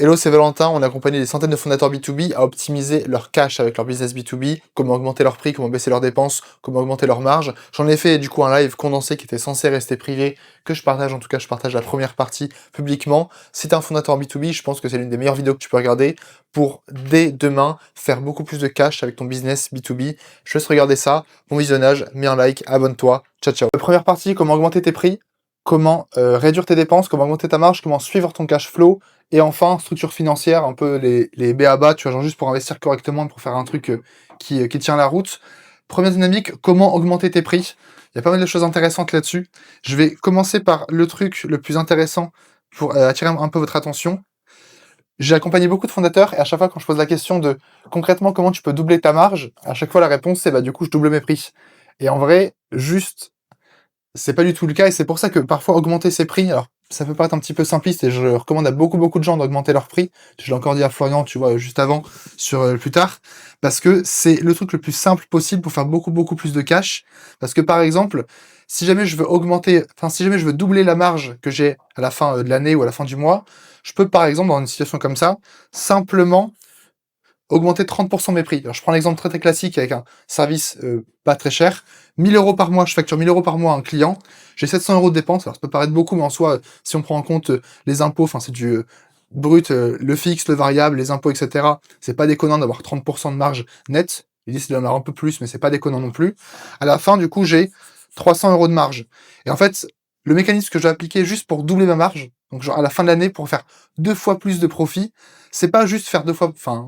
Hello, c'est Valentin. On a accompagné des centaines de fondateurs B2B à optimiser leur cash avec leur business B2B, comment augmenter leurs prix, comment baisser leurs dépenses, comment augmenter leurs marges. J'en ai fait du coup un live condensé qui était censé rester privé, que je partage. En tout cas, je partage la première partie publiquement. Si t'es un fondateur B2B, je pense que c'est l'une des meilleures vidéos que tu peux regarder pour dès demain faire beaucoup plus de cash avec ton business B2B. Je te laisse regarder ça. Bon visionnage, mets un like, abonne-toi. Ciao, ciao. Première partie, comment augmenter tes prix, comment réduire tes dépenses, comment augmenter ta marge, comment suivre ton cash flow. Et enfin, structure financière, un peu les b.a.-ba, tu vois, genre juste pour investir correctement, pour faire un truc qui tient la route. Première dynamique, comment augmenter tes prix. Il y a pas mal de choses intéressantes là-dessus. Je vais commencer par le truc le plus intéressant pour attirer un peu votre attention. J'ai accompagné beaucoup de fondateurs et à chaque fois quand je pose la question de concrètement comment tu peux doubler ta marge, à chaque fois la réponse c'est bah du coup je double mes prix. Et en vrai, juste c'est pas du tout le cas et c'est pour ça que parfois augmenter ses prix, alors ça peut paraître un petit peu simpliste et je recommande à beaucoup de gens d'augmenter leurs prix. Je l'ai encore dit à Florian, tu vois, juste avant, sur plus tard, parce que c'est le truc le plus simple possible pour faire beaucoup plus de cash. Parce que par exemple, si jamais je veux augmenter, enfin si jamais je veux doubler la marge que j'ai à la fin de l'année ou à la fin du mois, je peux par exemple dans une situation comme ça, simplement augmenter 30% mes prix. Alors, je prends l'exemple très classique avec un service pas très cher. 1000 euros par mois, je facture 1000 euros par mois à un client. J'ai 700 euros de dépenses. Alors, ça peut paraître beaucoup, mais en soi, si on prend en compte les impôts, enfin, c'est du brut, le fixe, le variable, les impôts, etc. C'est pas déconnant d'avoir 30% de marge nette. L'idée, c'est d'en avoir un peu plus, mais c'est pas déconnant non plus. À la fin, du coup, j'ai 300 euros de marge. Et en fait, le mécanisme que je vais appliquer juste pour doubler ma marge, donc genre à la fin de l'année, pour faire 2 fois plus de profit, c'est pas juste faire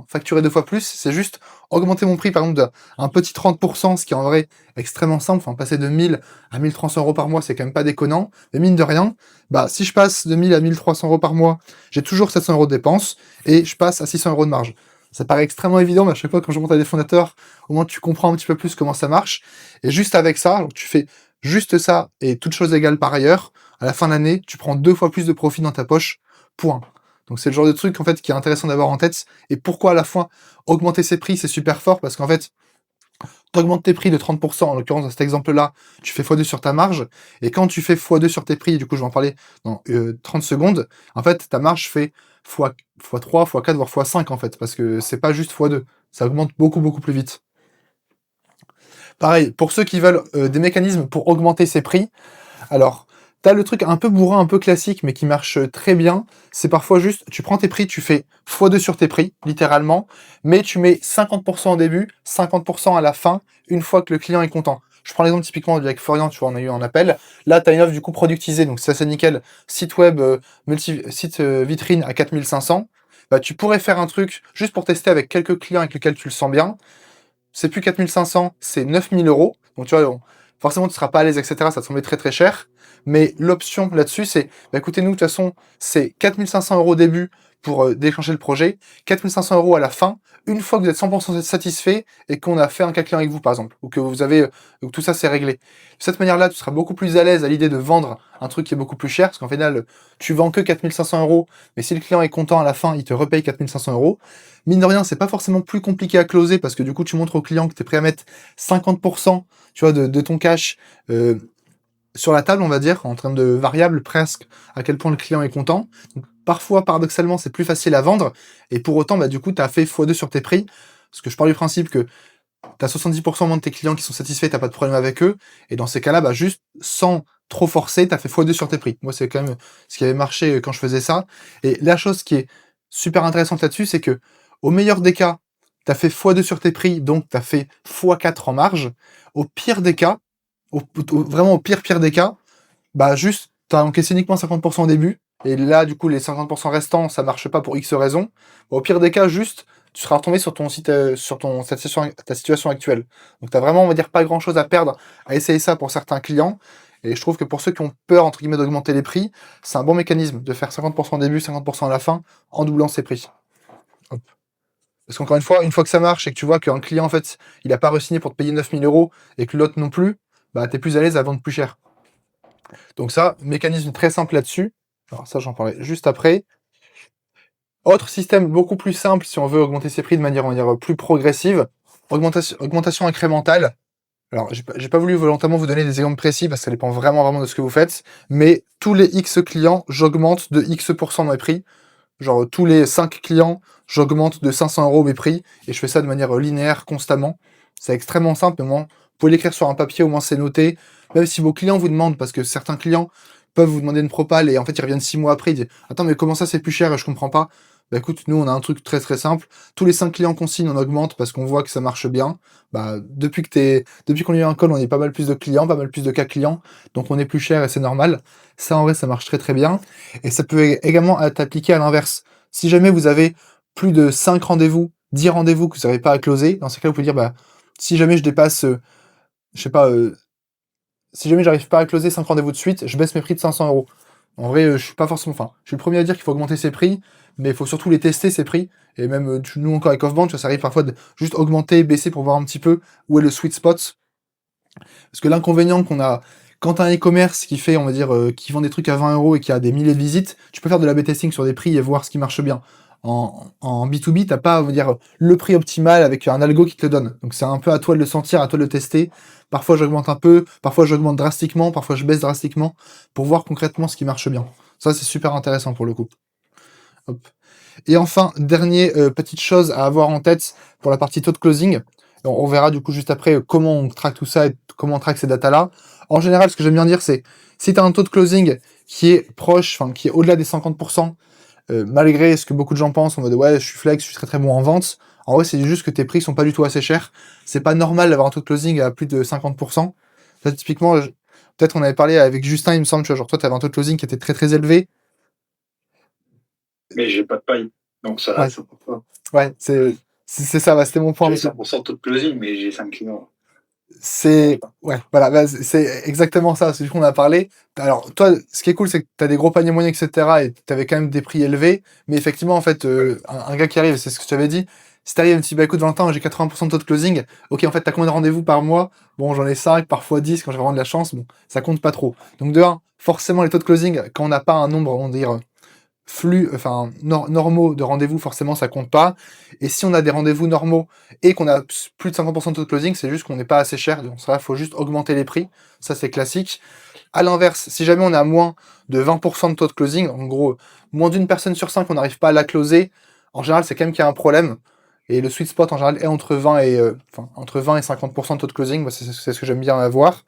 facturer 2 fois plus, c'est juste augmenter mon prix, par exemple, d'un petit 30%, ce qui est en vrai extrêmement simple. Enfin, passer de 1000 à 1300 euros par mois, c'est quand même pas déconnant. Mais mine de rien, bah, si je passe de 1000 à 1300 euros par mois, j'ai toujours 700 euros de dépenses et je passe à 600 euros de marge. Ça paraît extrêmement évident, mais à chaque fois quand je monte à des fondateurs, au moins tu comprends un petit peu plus comment ça marche. Et juste avec ça, donc tu fais juste ça et toutes choses égales par ailleurs, à la fin de l'année, tu prends 2 fois plus de profit dans ta poche. Point. Donc c'est le genre de truc en fait qui est intéressant d'avoir en tête. Et pourquoi à la fois augmenter ses prix c'est super fort parce qu'en fait tu augmentes tes prix de 30%, en l'occurrence dans cet exemple-là, tu fais x2 sur ta marge, et quand tu fais x2 sur tes prix, du coup je vais en parler dans 30 secondes, en fait ta marge fait x3, x4, voire x5 en fait, parce que c'est pas juste x2, ça augmente beaucoup plus vite. Pareil, pour ceux qui veulent des mécanismes pour augmenter ses prix, alors, t'as le truc un peu bourrin, un peu classique, mais qui marche très bien. C'est parfois juste, tu prends tes prix, tu fais x2 sur tes prix, littéralement, mais tu mets 50% au début, 50% à la fin, une fois que le client est content. Je prends l'exemple typiquement avec Florian, tu vois, on a eu un appel. Là, tu as une offre du coup productisée, donc ça c'est nickel. Site web, site vitrine à 4500. Bah, tu pourrais faire un truc juste pour tester avec quelques clients avec lesquels tu le sens bien. C'est plus 4500, c'est 9000 euros. Donc tu vois, forcément tu seras pas à l'aise, etc. Ça te semblait très cher. Mais l'option là-dessus, c'est, bah, écoutez, nous, de toute façon, c'est 4500 euros au début pour déclencher le projet, 4500 euros à la fin, une fois que vous êtes 100% satisfait et qu'on a fait un cas client avec vous, par exemple, ou que vous avez, que tout ça c'est réglé. De cette manière-là, tu seras beaucoup plus à l'aise à l'idée de vendre un truc qui est beaucoup plus cher, parce qu'en final, tu vends que 4500 euros, mais si le client est content à la fin, il te repaye 4500 euros. Mine de rien, c'est pas forcément plus compliqué à closer, parce que du coup, tu montres au client que tu es prêt à mettre 50%, tu vois, de ton cash, sur la table, on va dire, en termes de variables presque, à quel point le client est content. Donc, parfois, paradoxalement, c'est plus facile à vendre, et pour autant, bah, du coup, tu as fait x2 sur tes prix, parce que je pars du principe que tu as 70% moins de tes clients qui sont satisfaits, t'as pas de problème avec eux, et dans ces cas-là, bah, juste sans trop forcer, tu as fait x2 sur tes prix. Moi, c'est quand même ce qui avait marché quand je faisais ça. Et la chose qui est super intéressante là-dessus, c'est que, au meilleur des cas, tu as fait x2 sur tes prix, donc tu as fait x4 en marge. Au pire des cas, vraiment au pire des cas, bah juste, tu as encaissé uniquement 50% au début, et là, du coup, les 50% restants, ça marche pas pour X raisons. Au pire des cas, juste, tu seras retombé sur ton site, sur ta situation actuelle. Donc, tu as vraiment, on va dire, pas grand chose à perdre à essayer ça pour certains clients. Et je trouve que pour ceux qui ont peur, entre guillemets, d'augmenter les prix, c'est un bon mécanisme de faire 50% au début, 50% à la fin, en doublant ses prix. Hop. Parce qu'encore une fois que ça marche et que tu vois qu'un client, en fait, il a pas re-signé pour te payer 9000 euros et que l'autre non plus, bah, t'es plus à l'aise à vendre plus cher. Donc ça, mécanisme très simple là-dessus. Alors ça, j'en parlerai juste après. Autre système beaucoup plus simple si on veut augmenter ses prix de manière, on va dire, plus progressive. Augmentation incrémentale. Alors, j'ai pas voulu volontairement vous donner des exemples précis parce que ça dépend vraiment de ce que vous faites. Mais tous les X clients, j'augmente de X% mes prix. Genre, tous les 5 clients, j'augmente de 500 € mes prix, et je fais ça de manière linéaire, constamment. C'est extrêmement simple, mais moi, vous pouvez l'écrire sur un papier, au moins c'est noté. Même si vos clients vous demandent, parce que certains clients peuvent vous demander une propale, et en fait, ils reviennent 6 mois après, ils disent «Attends, mais comment ça, c'est plus cher et je comprends pas?» Bah écoute, nous, on a un truc très très simple. Tous les 5 clients qu'on signe, on augmente parce qu'on voit que ça marche bien. Bah, depuis qu'on a eu un call, on est pas mal plus de clients, pas mal plus de cas clients, donc on est plus cher et c'est normal. Ça, en vrai, ça marche très très bien. Et ça peut également être appliqué à l'inverse. Si jamais vous avez plus de 5 rendez-vous, 10 rendez-vous que vous n'arrivez pas à closer, dans ce cas, vous pouvez dire, bah, si jamais je dépasse, je sais pas, si jamais j'arrive pas à closer 5 rendez-vous de suite, je baisse mes prix de 500 €. En vrai, je suis pas forcément, enfin, je suis le premier à dire qu'il faut augmenter ses prix, mais il faut surtout les tester, ces prix. Et même, nous encore avec Offbank, ça arrive parfois de juste augmenter, baisser pour voir un petit peu où est le sweet spot. Parce que l'inconvénient qu'on a, quand tu as un e-commerce qui fait, on va dire, qui vend des trucs à 20 € et qui a des milliers de visites, tu peux faire de l'A/B testing sur des prix et voir ce qui marche bien. En B2B, t'as pas, on va dire, le prix optimal avec un algo qui te le donne. Donc c'est un peu à toi de le sentir, à toi de le tester. Parfois j'augmente un peu, parfois j'augmente drastiquement, parfois je baisse drastiquement pour voir concrètement ce qui marche bien. Ça, c'est super intéressant pour le coup. Hop. Et enfin, dernier petite chose à avoir en tête pour la partie taux de closing. On verra du coup juste après comment on traque tout ça et comment on traque ces datas-là. En général, ce que j'aime bien dire, c'est si tu as un taux de closing qui est proche, enfin qui est au-delà des 50%, malgré ce que beaucoup de gens pensent, en mode ouais, je suis flex, je suis très très bon en vente. En vrai, c'est juste que tes prix sont pas du tout assez chers. C'est pas normal d'avoir un taux de closing à plus de 50%. Ça, typiquement, peut-être on avait parlé avec Justin, il me semble, tu vois, genre toi, tu avais un taux de closing qui était très très élevé. Mais j'ai pas de paille. Donc ça, Ouais, ça compte pas. ouais, c'est ça, bah, c'était mon point. J'ai 100% de taux de closing, mais j'ai 5 clients. C'est ouais, voilà, bah, c'est exactement ça, c'est du coup on a parlé. Alors toi, ce qui est cool, c'est que tu as des gros paniers moyens, etc. et tu avais quand même des prix élevés, mais effectivement, en fait, un gars qui arrive, c'est ce que tu avais dit, si t'arrives et me dis, bah écoute Valentin, j'ai 80% de taux de closing, ok, en fait, t'as combien de rendez-vous par mois? Bon, j'en ai 5, parfois 10 quand j'ai vraiment de la chance, bon, ça compte pas trop. Donc de un, forcément, les taux de closing, quand on n'a pas un nombre, on va dire, flux, enfin normaux de rendez-vous, forcément ça compte pas. Et si on a des rendez-vous normaux et qu'on a plus de 50% de taux de closing, c'est juste qu'on n'est pas assez cher. Donc ça, il faut juste augmenter les prix. Ça, c'est classique. À l'inverse, si jamais on a moins de 20% de taux de closing, en gros, moins d'une personne sur 5, on n'arrive pas à la closer, en général, c'est quand même qu'il y a un problème. Et le sweet spot, en général, est entre 20 et, entre 20 et 50% de taux de closing. Moi, c'est ce que j'aime bien avoir.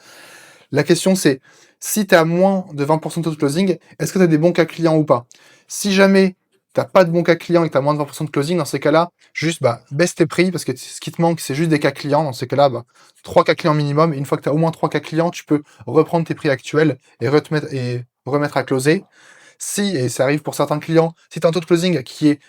La question, c'est si tu as moins de 20% de taux de closing, est-ce que tu as des bons cas clients ou pas? Si jamais t'as pas de bons cas clients et que tu as moins de 20% de closing, dans ces cas-là, juste bah, baisse tes prix parce que ce qui te manque, c'est juste des cas clients. Dans ces cas-là, bah, 3 cas clients minimum. Et une fois que tu as au moins 3 cas clients, tu peux reprendre tes prix actuels et, remettre à closer. Si, et ça arrive pour certains clients, si tu as un taux de closing qui est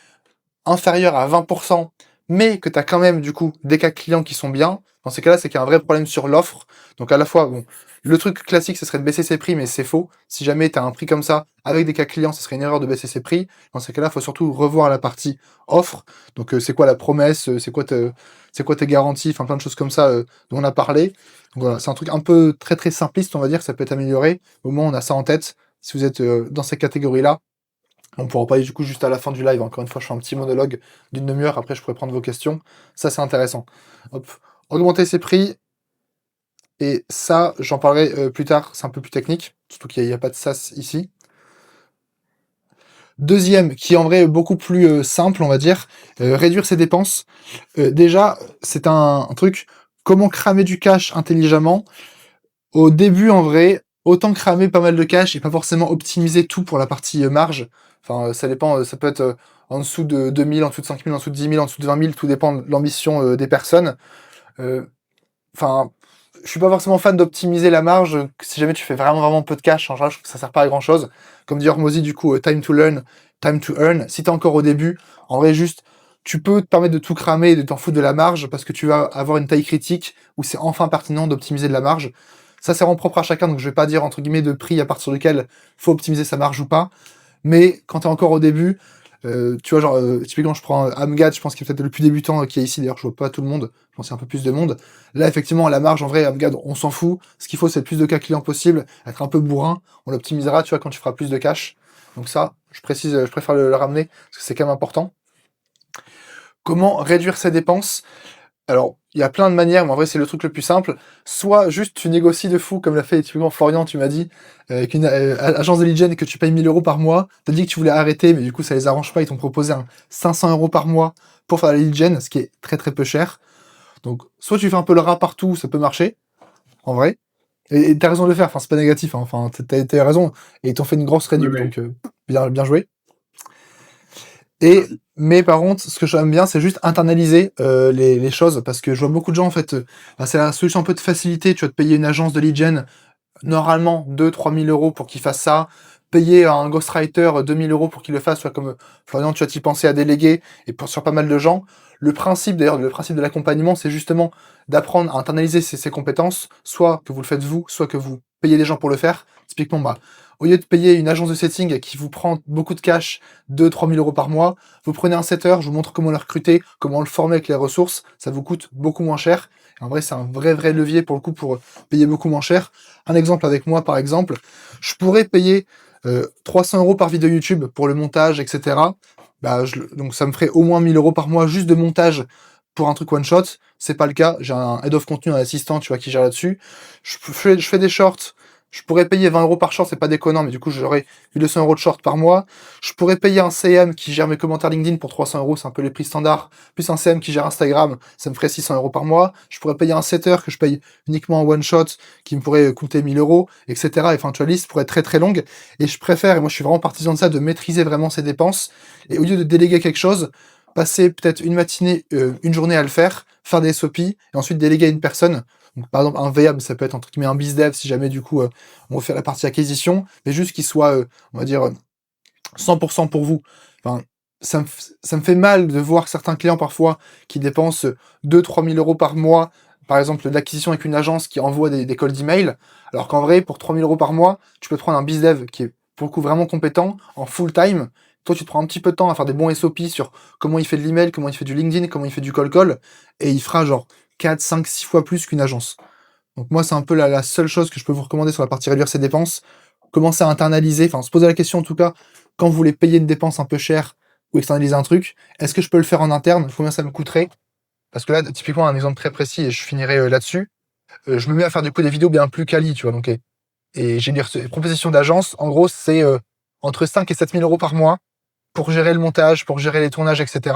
inférieur à 20%, mais que tu as quand même du coup des cas clients qui sont bien, dans ces cas-là, c'est qu'il y a un vrai problème sur l'offre. Donc à la fois, bon, le truc classique, ce serait de baisser ses prix, mais c'est faux. Si jamais tu as un prix comme ça, avec des cas clients, ce serait une erreur de baisser ses prix. Dans ces cas-là, il faut surtout revoir la partie offre. Donc c'est quoi la promesse, c'est quoi tes garanties, enfin plein de choses comme ça dont on a parlé. Donc voilà, c'est un truc un peu très très simpliste, on va dire, ça peut être amélioré. Au moins, on a ça en tête. Si vous êtes dans ces catégories-là, on pourra en parler du coup juste à la fin du live. Encore une fois, je fais un petit monologue d'une demi-heure. Après, je pourrais prendre vos questions. Ça, c'est intéressant. Hop. Augmenter ses prix. Et ça, j'en parlerai plus tard. C'est un peu plus technique. Surtout qu'il n'y a, pas de SaaS ici. Deuxième, qui est en vrai beaucoup plus simple, on va dire, réduire ses dépenses. Déjà, c'est un truc, comment cramer du cash intelligemment. Au début, en vrai, autant cramer pas mal de cash et pas forcément optimiser tout pour la partie marge. Enfin, ça dépend, ça peut être en dessous de 2000, en dessous de 5000, en dessous de 10 000, en dessous de 20 000, tout dépend de l'ambition des personnes. Euh, Enfin, je suis pas forcément fan d'optimiser la marge. Si jamais tu fais vraiment vraiment peu de cash, en général, je trouve que ça sert pas à grand chose. Comme dit Hormozy, du coup, time to learn, time to earn. Si t'es encore au début, en vrai, juste, tu peux te permettre de tout cramer et de t'en foutre de la marge parce que tu vas avoir une taille critique où c'est enfin pertinent d'optimiser de la marge. Ça, c'est vraiment propre à chacun, donc je vais pas dire entre guillemets de prix à partir duquel faut optimiser sa marge ou pas. Mais quand t'es encore au début, tu vois, genre, typiquement, je prends Amgad, je pense qu'il est peut-être le plus débutant qui est ici, d'ailleurs, je vois pas tout le monde, je pense qu'il y a un peu plus de monde. Là, effectivement, la marge, en vrai, Amgad, on s'en fout. Ce qu'il faut, c'est le plus de cas clients possible, être un peu bourrin, on l'optimisera, tu vois, quand tu feras plus de cash. Donc ça, je précise, je préfère le ramener, parce que c'est quand même important. Comment réduire ses dépenses? Alors, il y a plein de manières, mais en vrai, c'est le truc le plus simple. Soit juste tu négocies de fou, comme l'a fait typiquement Florian, tu m'as dit, avec une agence de lead gen et que tu payes 1000 € par mois. T'as dit que tu voulais arrêter, mais du coup, ça les arrange pas. Ils t'ont proposé un 500 € par mois pour faire la lead gen, ce qui est très très peu cher. Donc, soit tu fais un peu le rat partout, ça peut marcher, en vrai. Et t'as raison de le faire, enfin, c'est pas négatif, hein. Enfin, t'as raison. Et ils t'ont fait une grosse Oui, réduc, oui. donc bien joué. Et mais par contre, ce que j'aime bien, c'est juste internaliser les choses, parce que je vois beaucoup de gens en fait, bah, c'est la solution un peu de facilité. Tu vas te payer une agence de lead gen, normalement 2 000 à 3 000 € pour qu'il fasse ça. Payer un ghostwriter 2 000 € pour qu'il le fasse, soit comme Florian, tu vas t'y penser à déléguer, et sur pas mal de gens. Le principe, d'ailleurs, le principe de l'accompagnement, c'est justement d'apprendre à internaliser ces compétences, soit que vous le faites vous, soit que vous payez des gens pour le faire. Typiquement, bah, au lieu de payer une agence de setting qui vous prend beaucoup de cash, 2 000 à 3 000 € par mois, vous prenez un setter, je vous montre comment le recruter, comment le former avec les ressources, ça vous coûte beaucoup moins cher. Et en vrai, c'est un vrai levier pour le coup pour payer beaucoup moins cher. Un exemple avec moi, par exemple, je pourrais payer 300 € par vidéo YouTube pour le montage, etc. Bah, donc ça me ferait au moins 1000 € par mois juste de montage pour un truc one shot. C'est pas le cas. J'ai un head of contenu, un assistant, tu vois, qui gère là-dessus. Je fais des shorts. Je pourrais payer 20 € par short, c'est pas déconnant, mais du coup, j'aurais 1200 € de short par mois. Je pourrais payer un CM qui gère mes commentaires LinkedIn pour 300 €, c'est un peu les prix standards. Plus un CM qui gère Instagram, ça me ferait 600 € par mois. Je pourrais payer un setter que je paye uniquement en one shot, qui me pourrait coûter 1000 €, etc. Enfin, tu vois, la liste pourrait être très très longue. Et je préfère, et moi je suis vraiment partisan de ça, de maîtriser vraiment ses dépenses. Et au lieu de déléguer quelque chose, passer peut-être une matinée, une journée à le faire des SOP, et ensuite déléguer à une personne. Donc, par exemple, un VA, mais ça peut être entre guillemets un bizdev si jamais du coup on veut faire la partie acquisition, mais juste qu'il soit, on va dire, 100% pour vous. Enfin, ça me fait mal de voir certains clients parfois qui dépensent 2 000 à 3 000 € par mois, par exemple d'acquisition avec une agence qui envoie des calls d'email, alors qu'en vrai, pour 3 000 € par mois, tu peux te prendre un bizdev qui est pour le coup vraiment compétent, en full time. Toi, tu te prends un petit peu de temps à faire des bons SOP sur comment il fait de l'email, comment il fait du LinkedIn, comment il fait du call, et il fera genre 4, 5, 6 fois plus qu'une agence. Donc moi, c'est un peu la seule chose que je peux vous recommander sur la partie réduire ses dépenses. Commencer à internaliser, enfin se poser la question en tout cas, quand vous voulez payer une dépense un peu chère ou externaliser un truc, est-ce que je peux le faire en interne? Combien ça me coûterait? Parce que là, typiquement, un exemple très précis, et je finirai là-dessus, je me mets à faire du coup des vidéos bien plus quali, tu vois. Donc, et j'ai des propositions d'agence, en gros, c'est entre 5 et 7 000 € par mois pour gérer le montage, pour gérer les tournages, etc.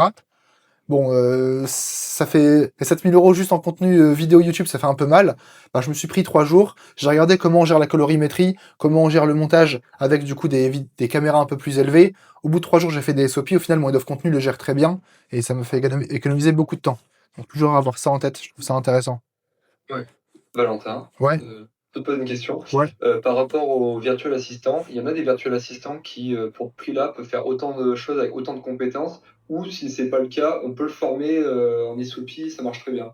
Bon, ça fait 7 000 € juste en contenu vidéo YouTube, ça fait un peu mal. Bah, je me suis pris 3 jours, j'ai regardé comment on gère la colorimétrie, comment on gère le montage avec du coup des caméras un peu plus élevées. Au bout de 3 jours, j'ai fait des SOP, au final, mon head of contenu le gère très bien, et ça me fait économiser beaucoup de temps. Donc toujours avoir ça en tête, je trouve ça intéressant. Ouais. Valentin, Ouais, je te pose une question. ouais. Par rapport aux virtual assistants, il y en a des virtual assistants qui, pour ce prix-là, peuvent faire autant de choses avec autant de compétences, ou si c'est pas le cas, on peut le former en SOP, ça marche très bien.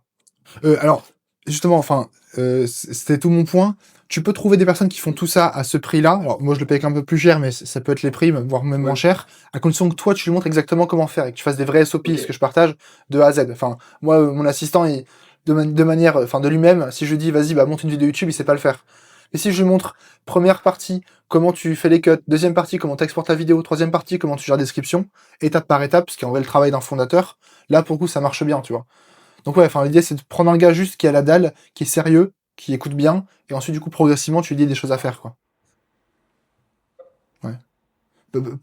Alors, justement, enfin, c'était tout mon point. Tu peux trouver des personnes qui font tout ça à ce prix-là. Alors, moi, je le paye un peu plus cher, mais ça peut être les prix, voire même moins Ouais, cher, à condition que toi, tu lui montres exactement comment faire et que tu fasses des vrais SOP, ce que ok. je partage de A à Z. Enfin, moi, mon assistant, de manière, enfin, de lui-même, si je lui dis, vas-y, bah, monte une vidéo YouTube, il sait pas le faire. Mais si je lui montre, première partie, comment tu fais les cuts, deuxième partie, comment tu exportes la vidéo, troisième partie, comment tu gères la description, étape par étape, ce qui est en vrai le travail d'un fondateur, là, pour le coup, ça marche bien, tu vois. Donc ouais, enfin l'idée c'est de prendre un gars juste qui a la dalle, qui est sérieux, qui écoute bien, et ensuite du coup progressivement tu lui dis des choses à faire quoi. Ouais.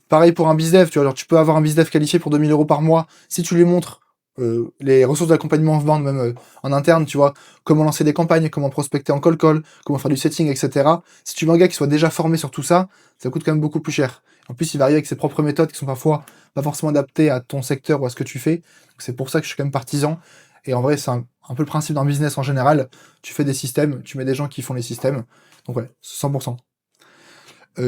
Pareil pour un bizdev, tu vois, alors tu peux avoir un bizdev qualifié pour 2 000 € par mois si tu lui montres les ressources d'accompagnement en vente, même en interne, tu vois, comment lancer des campagnes, comment prospecter en call, comment faire du setting, etc. Si tu veux un gars qui soit déjà formé sur tout ça, ça coûte quand même beaucoup plus cher. En plus, il varie avec ses propres méthodes qui sont parfois pas forcément adaptées à ton secteur ou à ce que tu fais. Donc, c'est pour ça que je suis quand même partisan. Et en vrai, c'est un peu le principe d'un business en général. Tu fais des systèmes, tu mets des gens qui font les systèmes. Donc ouais, 100%.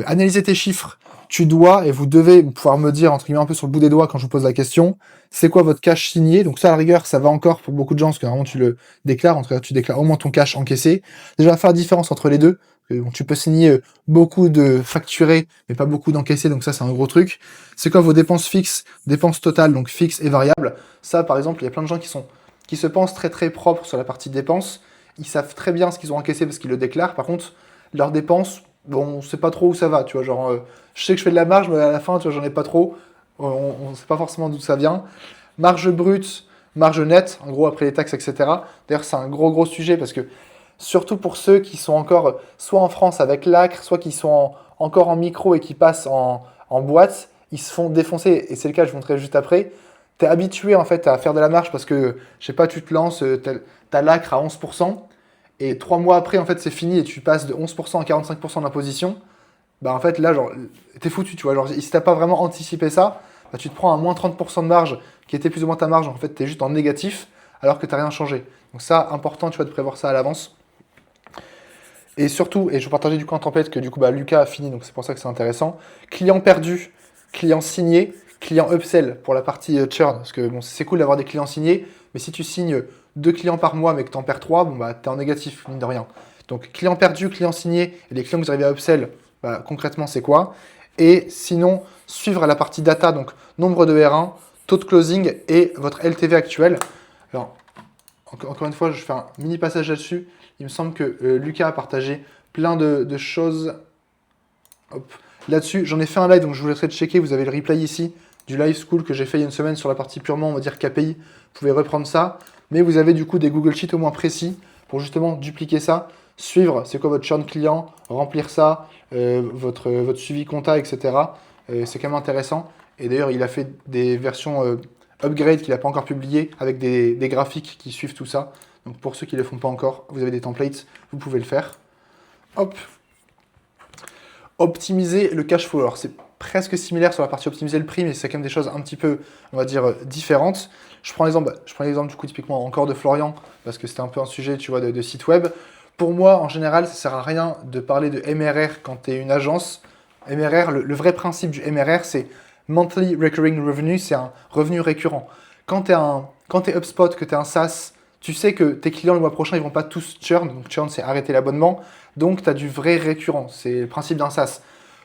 Analyser tes chiffres, tu dois et vous devez pouvoir me dire, entre guillemets, un peu sur le bout des doigts quand je vous pose la question, c'est quoi votre cash signé? Donc ça, à la rigueur, ça va encore pour beaucoup de gens, parce que vraiment tu le déclares, en tout cas tu déclares au moins ton cash encaissé. Déjà, faire la différence entre les deux. Bon, tu peux signer beaucoup de facturés, mais pas beaucoup d'encaissés, donc ça c'est un gros truc. C'est quoi vos dépenses fixes, dépenses totales, donc fixes et variables? Ça, par exemple, il y a plein de gens qui se pensent très très propres sur la partie dépenses. Ils savent très bien ce qu'ils ont encaissé parce qu'ils le déclarent. Par contre, leurs dépenses, bon, on sait pas trop où ça va, tu vois, genre, je sais que je fais de la marge, mais à la fin, tu vois, j'en ai pas trop, on sait pas forcément d'où ça vient. Marge brute, marge nette, en gros après les taxes, etc. D'ailleurs, c'est un gros sujet parce que surtout pour ceux qui sont encore soit en France avec l'ACRE, soit qui sont encore en micro et qui passent en boîte, ils se font défoncer. Et c'est le cas, je vous montrerai juste après. Tu es habitué en fait à faire de la marge parce que, je sais pas, tu te lances, t'as l'ACRE à 11%, et 3 mois après, en fait, c'est fini et tu passes de 11% à 45% d'imposition. Bah en fait, là, genre, t'es foutu, tu vois. Genre, si t'as pas vraiment anticipé ça, bah, tu te prends un moins 30% de marge qui était plus ou moins ta marge. En fait, t'es juste en négatif alors que t'as rien changé. Donc ça, important, tu vois, de prévoir ça à l'avance. Et surtout, et je vais partager du coup un template que du coup bah, Lucas a fini, donc c'est pour ça que c'est intéressant. Client perdu, client signé, client upsell pour la partie churn. Parce que bon, c'est cool d'avoir des clients signés, mais si tu signes 2 clients par mois mais que tu en perds 3, bon, bah, tu es en négatif, mine de rien. Donc client perdu, client signé, et les clients que vous arrivez à upsell, bah, concrètement c'est quoi? Et sinon, suivre la partie data, donc nombre de R1, taux de closing et votre LTV actuel. Alors, encore une fois, je fais un mini passage là-dessus. Il me semble que Lucas a partagé plein de choses. Hop. Là-dessus, j'en ai fait un live, donc je vous laisserai checker. Vous avez le replay ici du live school que j'ai fait il y a une semaine sur la partie purement, on va dire, KPI. Vous pouvez reprendre ça. Mais vous avez du coup des Google Sheets au moins précis pour justement dupliquer ça, suivre c'est quoi votre churn client, remplir ça, votre suivi compta, etc. C'est quand même intéressant. Et d'ailleurs, il a fait des versions upgrade qu'il n'a pas encore publiées avec des graphiques qui suivent tout ça. Donc pour ceux qui ne le font pas encore, vous avez des templates, vous pouvez le faire. Hop. Optimiser le cash flow. Alors c'est presque similaire sur la partie optimiser le prix, mais c'est quand même des choses un petit peu, on va dire, différentes. Je prends l'exemple du coup typiquement encore de Florian, parce que c'était un peu un sujet, tu vois, de site web. Pour moi, en général, ça ne sert à rien de parler de MRR quand tu es une agence. MRR, le vrai principe du MRR, c'est Monthly Recurring Revenue, c'est un revenu récurrent. Quand tu es HubSpot, que tu es un SaaS, tu sais que tes clients le mois prochain, ils vont pas tous churn. Donc churn, c'est arrêter l'abonnement. Donc tu as du vrai récurrent. C'est le principe d'un SaaS.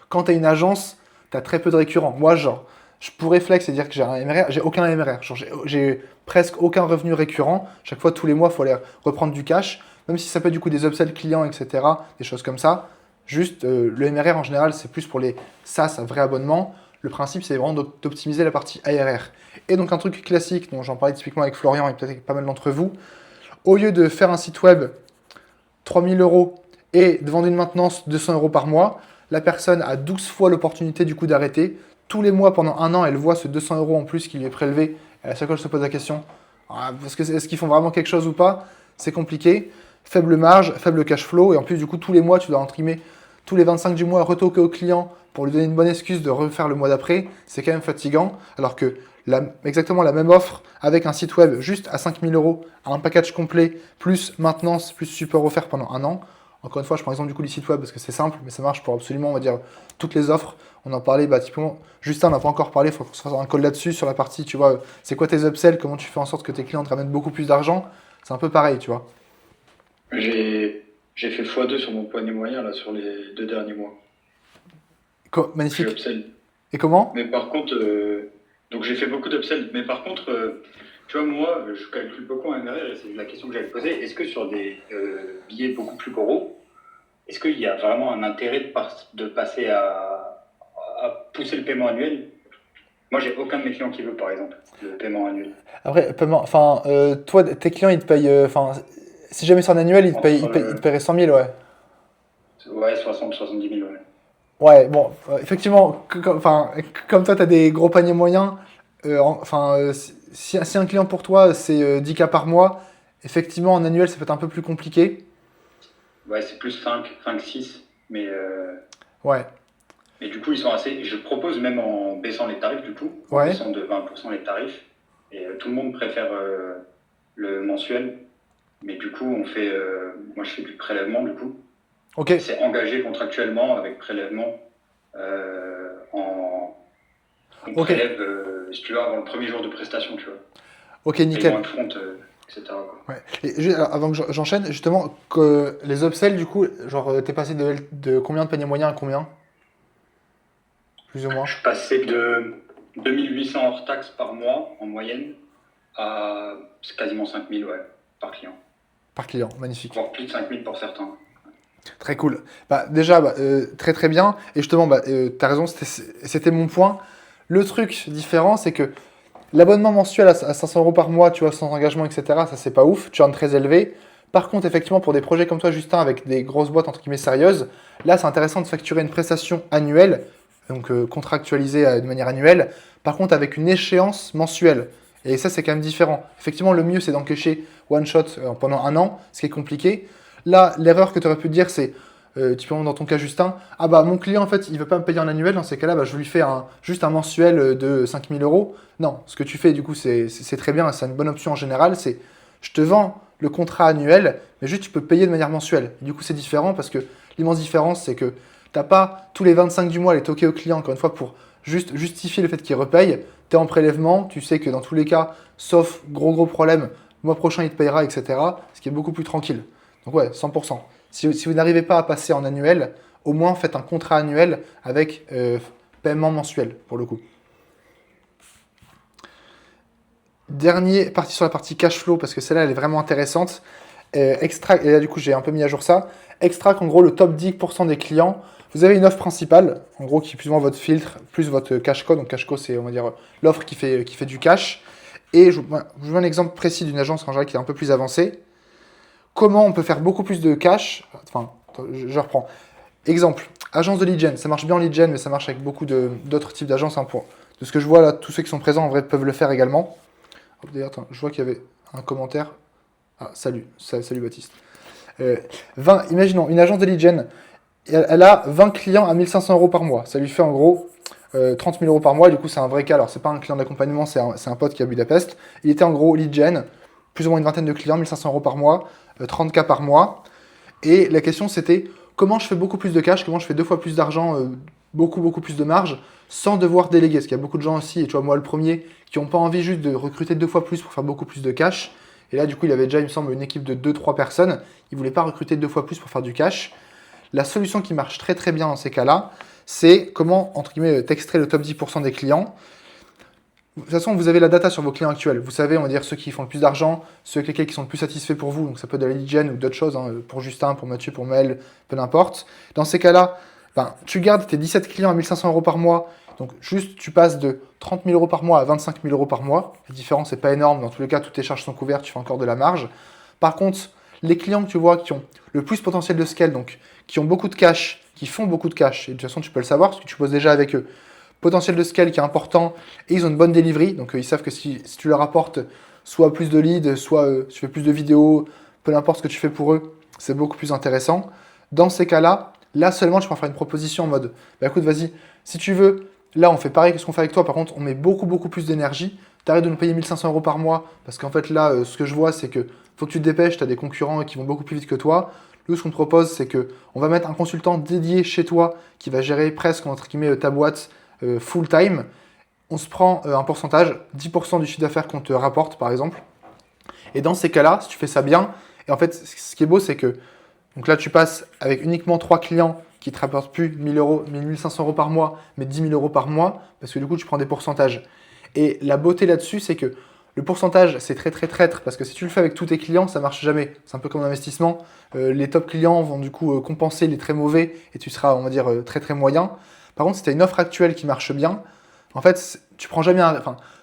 Quand tu as une agence, tu as très peu de récurrent. Moi, genre, je pourrais flex et dire que j'ai un MRR. J'ai aucun MRR. Genre, j'ai presque aucun revenu récurrent. Chaque fois, tous les mois, il faut aller reprendre du cash. Même si ça peut être du coup des upsells clients, etc. Des choses comme ça. Juste, le MRR en général, c'est plus pour les SaaS à vrai abonnement. Le principe, c'est vraiment d'optimiser la partie ARR. Et donc, un truc classique, dont j'en parlais typiquement avec Florian et peut-être avec pas mal d'entre vous, au lieu de faire un site web 3000 euros et de vendre une maintenance 200 euros par mois, la personne a 12 fois l'opportunité du coup d'arrêter. Tous les mois, pendant un an, elle voit ce 200 euros en plus qui lui est prélevé. Et à chaque fois, je se pose la question, est-ce qu'ils font vraiment quelque chose ou pas? C'est compliqué. Faible marge, faible cash flow. Et en plus, du coup, tous les mois, tu dois imprimer tous les 25 du mois, retoquer au client pour lui donner une bonne excuse de refaire le mois d'après. C'est quand même fatigant. Alors que exactement la même offre avec un site web juste à 5000 euros, un package complet, plus maintenance, plus support offert pendant un an. Encore une fois, je prends l'exemple du coup du site web parce que c'est simple, mais ça marche pour absolument, on va dire, toutes les offres. On en parlait, typiquement, Justin n'a pas encore parlé, il faut qu'on se fasse un call là-dessus sur la partie, tu vois, c'est quoi tes upsells, comment tu fais en sorte que tes clients te ramènent beaucoup plus d'argent. C'est un peu pareil, tu vois. J'ai fait x2 sur mon panier moyen là sur les 2 derniers mois. Magnifique. J'ai upsell. Et comment? Mais par contre, donc j'ai fait beaucoup d'upsell. Mais par contre, tu vois, moi, je calcule beaucoup en MRR et c'est la question que j'allais poser. Est-ce que sur des billets beaucoup plus gros, est-ce qu'il y a vraiment un intérêt de passer à pousser le paiement annuel? Moi, j'ai aucun de mes clients qui veut, par exemple, le paiement annuel. Après, paiement, enfin, toi, tes clients, ils te payent, enfin, si jamais c'est en annuel, ils te paieraient 100 000, ouais. Ouais, 60-70 000, ouais. Ouais, bon, effectivement, comme toi, tu as des gros paniers moyens, si un client pour toi, c'est 10K par mois, effectivement, en annuel, ça peut être un peu plus compliqué. Ouais, c'est plus 5-6, mais Ouais, du coup, ils sont assez. Je propose même en baissant les tarifs, du coup, en ouais, baissant de 20% les tarifs. Et tout le monde préfère le mensuel. Mais du coup, moi, je fais du prélèvement, du coup. ok, C'est engagé contractuellement avec prélèvement. On ok, prélève, si tu veux, avant le premier jour de prestation, tu vois. ok, Paiement nickel. de front, etc. quoi. Ouais. Et alors, avant que j'enchaîne, justement, que les upsells, du coup, genre, t'es passé de combien de paniers moyens à combien? Plus ou moins. Je passais de 2800 hors taxes par mois, en moyenne, à quasiment 5000, ouais, par client. Par client, magnifique. Voire plus de 5000 pour certains. Très cool. Déjà, très très bien. Et justement, t'as raison, c'était mon point. Le truc différent, c'est que L'abonnement mensuel à 500 € par mois, tu vois, sans engagement, etc., ça c'est pas ouf, churn très élevé. Par contre, effectivement, pour des projets comme toi, Justin, avec des grosses boîtes entre guillemets sérieuses, là c'est intéressant de facturer une prestation annuelle, donc contractualisée de manière annuelle, par contre avec une échéance mensuelle. Et ça c'est quand même différent. Effectivement, le mieux c'est d'encaisser one shot pendant un an, ce qui est compliqué. Là, l'erreur que tu aurais pu te dire, c'est typiquement dans ton cas, Justin, ah bah mon client en fait il veut pas me payer en annuel, dans ces cas-là, bah, je lui fais juste un mensuel de 5000 €. Non, ce que tu fais du coup c'est très bien, c'est une bonne option en général, c'est je te vends le contrat annuel, mais juste tu peux payer de manière mensuelle. Et du coup c'est différent parce que l'immense différence c'est que t'as pas tous les 25 du mois les toquer au client, encore une fois, pour juste justifier le fait qu'il repaye. Tu es en prélèvement, tu sais que dans tous les cas, sauf gros problème, le mois prochain il te payera, etc. Ce qui est beaucoup plus tranquille. Donc ouais, 100%. Si vous n'arrivez pas à passer en annuel, au moins faites un contrat annuel avec paiement mensuel, pour le coup. Dernier parti sur la partie cash flow, parce que celle-là, elle est vraiment intéressante. Extract, et là, du coup, j'ai un peu mis à jour ça. Extract, en gros, le top 10% des clients. Vous avez une offre principale, en gros, qui est plus ou moins votre filtre, plus votre cash code. Donc, cash code, c'est, on va dire, l'offre qui fait du cash. Et je vous donne un exemple précis d'une agence, en général, qui est un peu plus avancée. Comment on peut faire beaucoup plus de cash? Enfin, je reprends. Exemple, agence de lead gen. Ça marche bien en lead gen, mais ça marche avec beaucoup d'autres types d'agences. Hein, de ce que je vois là, tous ceux qui sont présents, en vrai, peuvent le faire également. D'ailleurs, attends, je vois qu'il y avait un commentaire. Ah, salut Baptiste. Imaginons, une agence de lead gen, elle a 20 clients à 1500 € par mois. Ça lui fait en gros 30 000 € par mois. Et du coup, c'est un vrai cas. Alors, c'est pas un client d'accompagnement, c'est un pote qui est à Budapest. Il était en gros lead gen, plus ou moins une vingtaine de clients, 1500 € par mois, 30 cas par mois. Et la question, c'était comment je fais beaucoup plus de cash, comment je fais 2 fois plus d'argent, beaucoup plus de marge, sans devoir déléguer. Parce qu'il y a beaucoup de gens aussi, et tu vois, moi le premier, qui n'ont pas envie juste de recruter 2 fois plus pour faire beaucoup plus de cash. Et là, du coup, il avait déjà, il me semble, une équipe de 2-3 personnes. Il ne voulait pas recruter 2 fois plus pour faire du cash. La solution qui marche très bien dans ces cas-là, c'est comment, entre guillemets, t'extraire le top 10% des clients. De toute façon, vous avez la data sur vos clients actuels. Vous savez, on va dire, ceux qui font le plus d'argent, ceux avec lesquels qui sont le plus satisfaits pour vous. Donc ça peut être de la lead gen ou d'autres choses, hein, pour Justin, pour Mathieu, pour Mel, peu n'importe. Dans ces cas-là, tu gardes tes 17 clients à 1500 € par mois. Donc juste, tu passes de 30 000 € par mois à 25 000 € par mois. La différence n'est pas énorme. Dans tous les cas, toutes tes charges sont couvertes, tu fais encore de la marge. Par contre, les clients que tu vois qui ont le plus potentiel de scale, donc qui ont beaucoup de cash, qui font beaucoup de cash, et de toute façon, tu peux le savoir parce que tu bosses déjà avec eux, potentiel de scale qui est important, et ils ont une bonne delivery, donc ils savent que si tu leur apportes soit plus de leads, soit tu fais plus de vidéos, peu importe ce que tu fais pour eux, c'est beaucoup plus intéressant. Dans ces cas-là, là seulement tu peux faire une proposition en mode, bah écoute, vas-y, si tu veux, là on fait pareil que ce qu'on fait avec toi, par contre on met beaucoup plus d'énergie, t'arrêtes de nous payer 1500 € par mois, parce qu'en fait là, ce que je vois c'est que faut que tu te dépêches, tu as des concurrents qui vont beaucoup plus vite que toi. Nous, ce qu'on te propose, c'est que on va mettre un consultant dédié chez toi qui va gérer presque, entre guillemets, ta boîte full time. On se prend un pourcentage, 10% du chiffre d'affaires qu'on te rapporte, par exemple. Et dans ces cas-là, si tu fais ça bien, et en fait, ce qui est beau, c'est que donc là, tu passes avec uniquement 3 clients qui ne te rapportent plus 1000 €, 1500 € par mois, mais 10 000 € par mois, parce que du coup, tu prends des pourcentages. Et la beauté là-dessus, c'est que le pourcentage, c'est très traître, parce que si tu le fais avec tous tes clients, ça marche jamais. C'est un peu comme un investissement. Les top clients vont du coup compenser les très mauvais, et tu seras, on va dire, très moyen. Par contre, si tu as une offre actuelle qui marche bien, en fait, tu prends jamais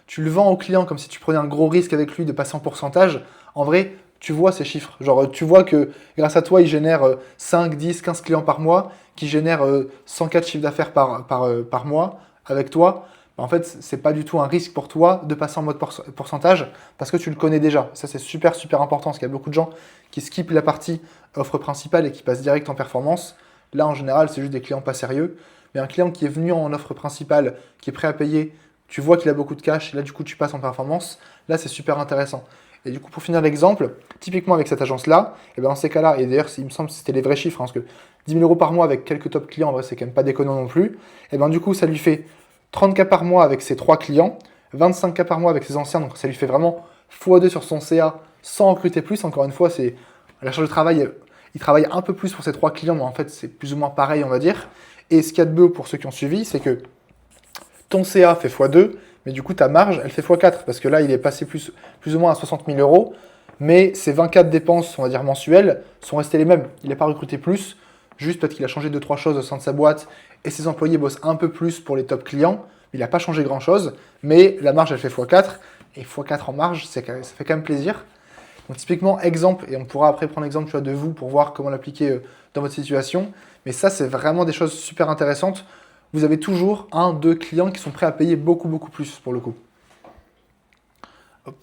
tu le vends au client comme si tu prenais un gros risque avec lui de passer en pourcentage. En vrai, tu vois ces chiffres. Genre, tu vois que grâce à toi, il génère 5, 10, 15 clients par mois, qui génèrent 104 chiffres d'affaires par mois avec toi. En fait, c'est pas du tout un risque pour toi de passer en mode pourcentage parce que tu le connais déjà. Ça, c'est super important parce qu'il y a beaucoup de gens qui skippent la partie offre principale et qui passent direct en performance. Là, en général, c'est juste des clients pas sérieux. Mais un client qui est venu en offre principale, qui est prêt à payer, tu vois qu'il a beaucoup de cash, et là, du coup, tu passes en performance. Là, c'est super intéressant. Et du coup, pour finir l'exemple, typiquement avec cette agence-là, et bien dans ces cas-là, et d'ailleurs, il me semble que c'était les vrais chiffres, hein, parce que 10 000 € par mois avec quelques top clients, en vrai, c'est quand même pas déconnant non plus. Et bien du coup, ça lui fait 30 cas par mois avec ses 3 clients, 25 cas par mois avec ses anciens, donc ça lui fait vraiment x2 sur son CA sans recruter plus. Encore une fois, c'est la charge de travail, il travaille un peu plus pour ses 3 clients, mais en fait, c'est plus ou moins pareil, on va dire. Et ce qu'il y a de beau pour ceux qui ont suivi, c'est que ton CA fait x2, mais du coup, ta marge, elle fait x4, parce que là, il est passé plus ou moins à 60 000 €, mais ses 24 dépenses, on va dire mensuelles, sont restées les mêmes. Il n'a pas recruté plus, juste parce qu'il a changé 2-3 choses au sein de sa boîte, et ses employés bossent un peu plus pour les top clients, il n'a pas changé grand-chose, mais la marge, elle fait x4, et x4 en marge, ça fait quand même plaisir. Donc typiquement, exemple, et on pourra après prendre l'exemple, tu vois, de vous pour voir comment l'appliquer dans votre situation, mais ça, c'est vraiment des choses super intéressantes. Vous avez toujours 1, 2 clients qui sont prêts à payer beaucoup, beaucoup plus, pour le coup. Hop.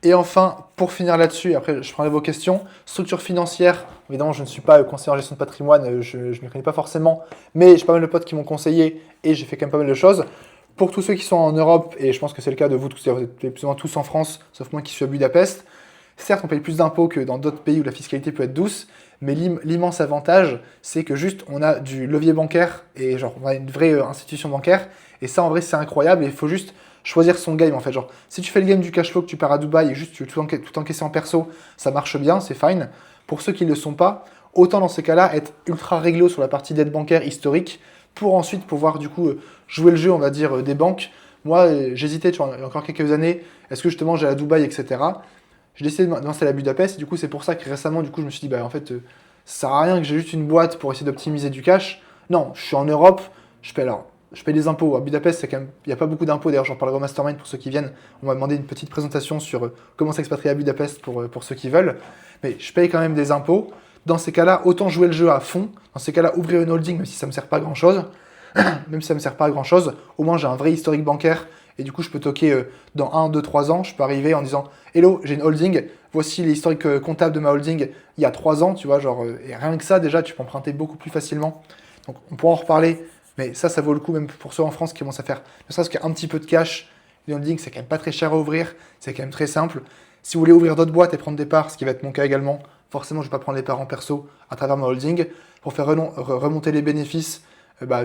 Et enfin, pour finir là-dessus, après je prendrai vos questions, structure financière, évidemment je ne suis pas conseiller en gestion de patrimoine, je ne m'y connais pas forcément, mais j'ai pas mal de potes qui m'ont conseillé et j'ai fait quand même pas mal de choses. Pour tous ceux qui sont en Europe, et je pense que c'est le cas de vous tous, vous êtes plus ou moins tous en France, sauf moi qui suis à Budapest, certes on paye plus d'impôts que dans d'autres pays où la fiscalité peut être douce, mais l'immense avantage, c'est que juste on a du levier bancaire et genre on a une vraie institution bancaire, et ça en vrai c'est incroyable, et il faut juste choisir son game en fait. Genre, si tu fais le game du cash flow que tu pars à Dubaï et juste tu veux tout encaisser en perso, ça marche bien, c'est fine. Pour ceux qui ne le sont pas, autant dans ces cas-là être ultra réglo sur la partie dette bancaire historique pour ensuite pouvoir du coup jouer le jeu, on va dire, des banques. Moi, j'hésitais, tu vois, il y a encore quelques années, est-ce que justement j'allais à Dubaï, etc. J'ai décidé de m'installer à Budapest, et du coup c'est pour ça que récemment, du coup, je me suis dit, bah en fait, ça sert à rien que j'ai juste une boîte pour essayer d'optimiser du cash. Non, je suis en Europe, je paye des impôts. À Budapest, c'est quand même, il n'y a pas beaucoup d'impôts. D'ailleurs, j'en parlerai au mastermind pour ceux qui viennent. On m'a demandé une petite présentation sur comment s'expatrier à Budapest pour ceux qui veulent. Mais je paye quand même des impôts. Dans ces cas-là, autant jouer le jeu à fond. Dans ces cas-là, ouvrir une holding, même si ça ne me sert pas à grand-chose. Même si ça ne me sert pas à grand-chose, au moins j'ai un vrai historique bancaire. Et du coup, je peux toquer dans 1, 2, 3 ans. Je peux arriver en disant Hello, j'ai une holding. Voici l'historique comptable de ma holding il y a 3 ans. Tu vois, genre, et rien que ça, déjà, tu peux emprunter beaucoup plus facilement. Donc, on pourra en reparler. Mais ça vaut le coup, même pour ceux en France qui commencent à faire ne serait-ce qu'un petit peu de cash. Une holding, c'est quand même pas très cher à ouvrir. C'est quand même très simple. Si vous voulez ouvrir d'autres boîtes et prendre des parts, ce qui va être mon cas également, forcément, je ne vais pas prendre les parts en perso à travers ma holding. Pour faire remonter les bénéfices,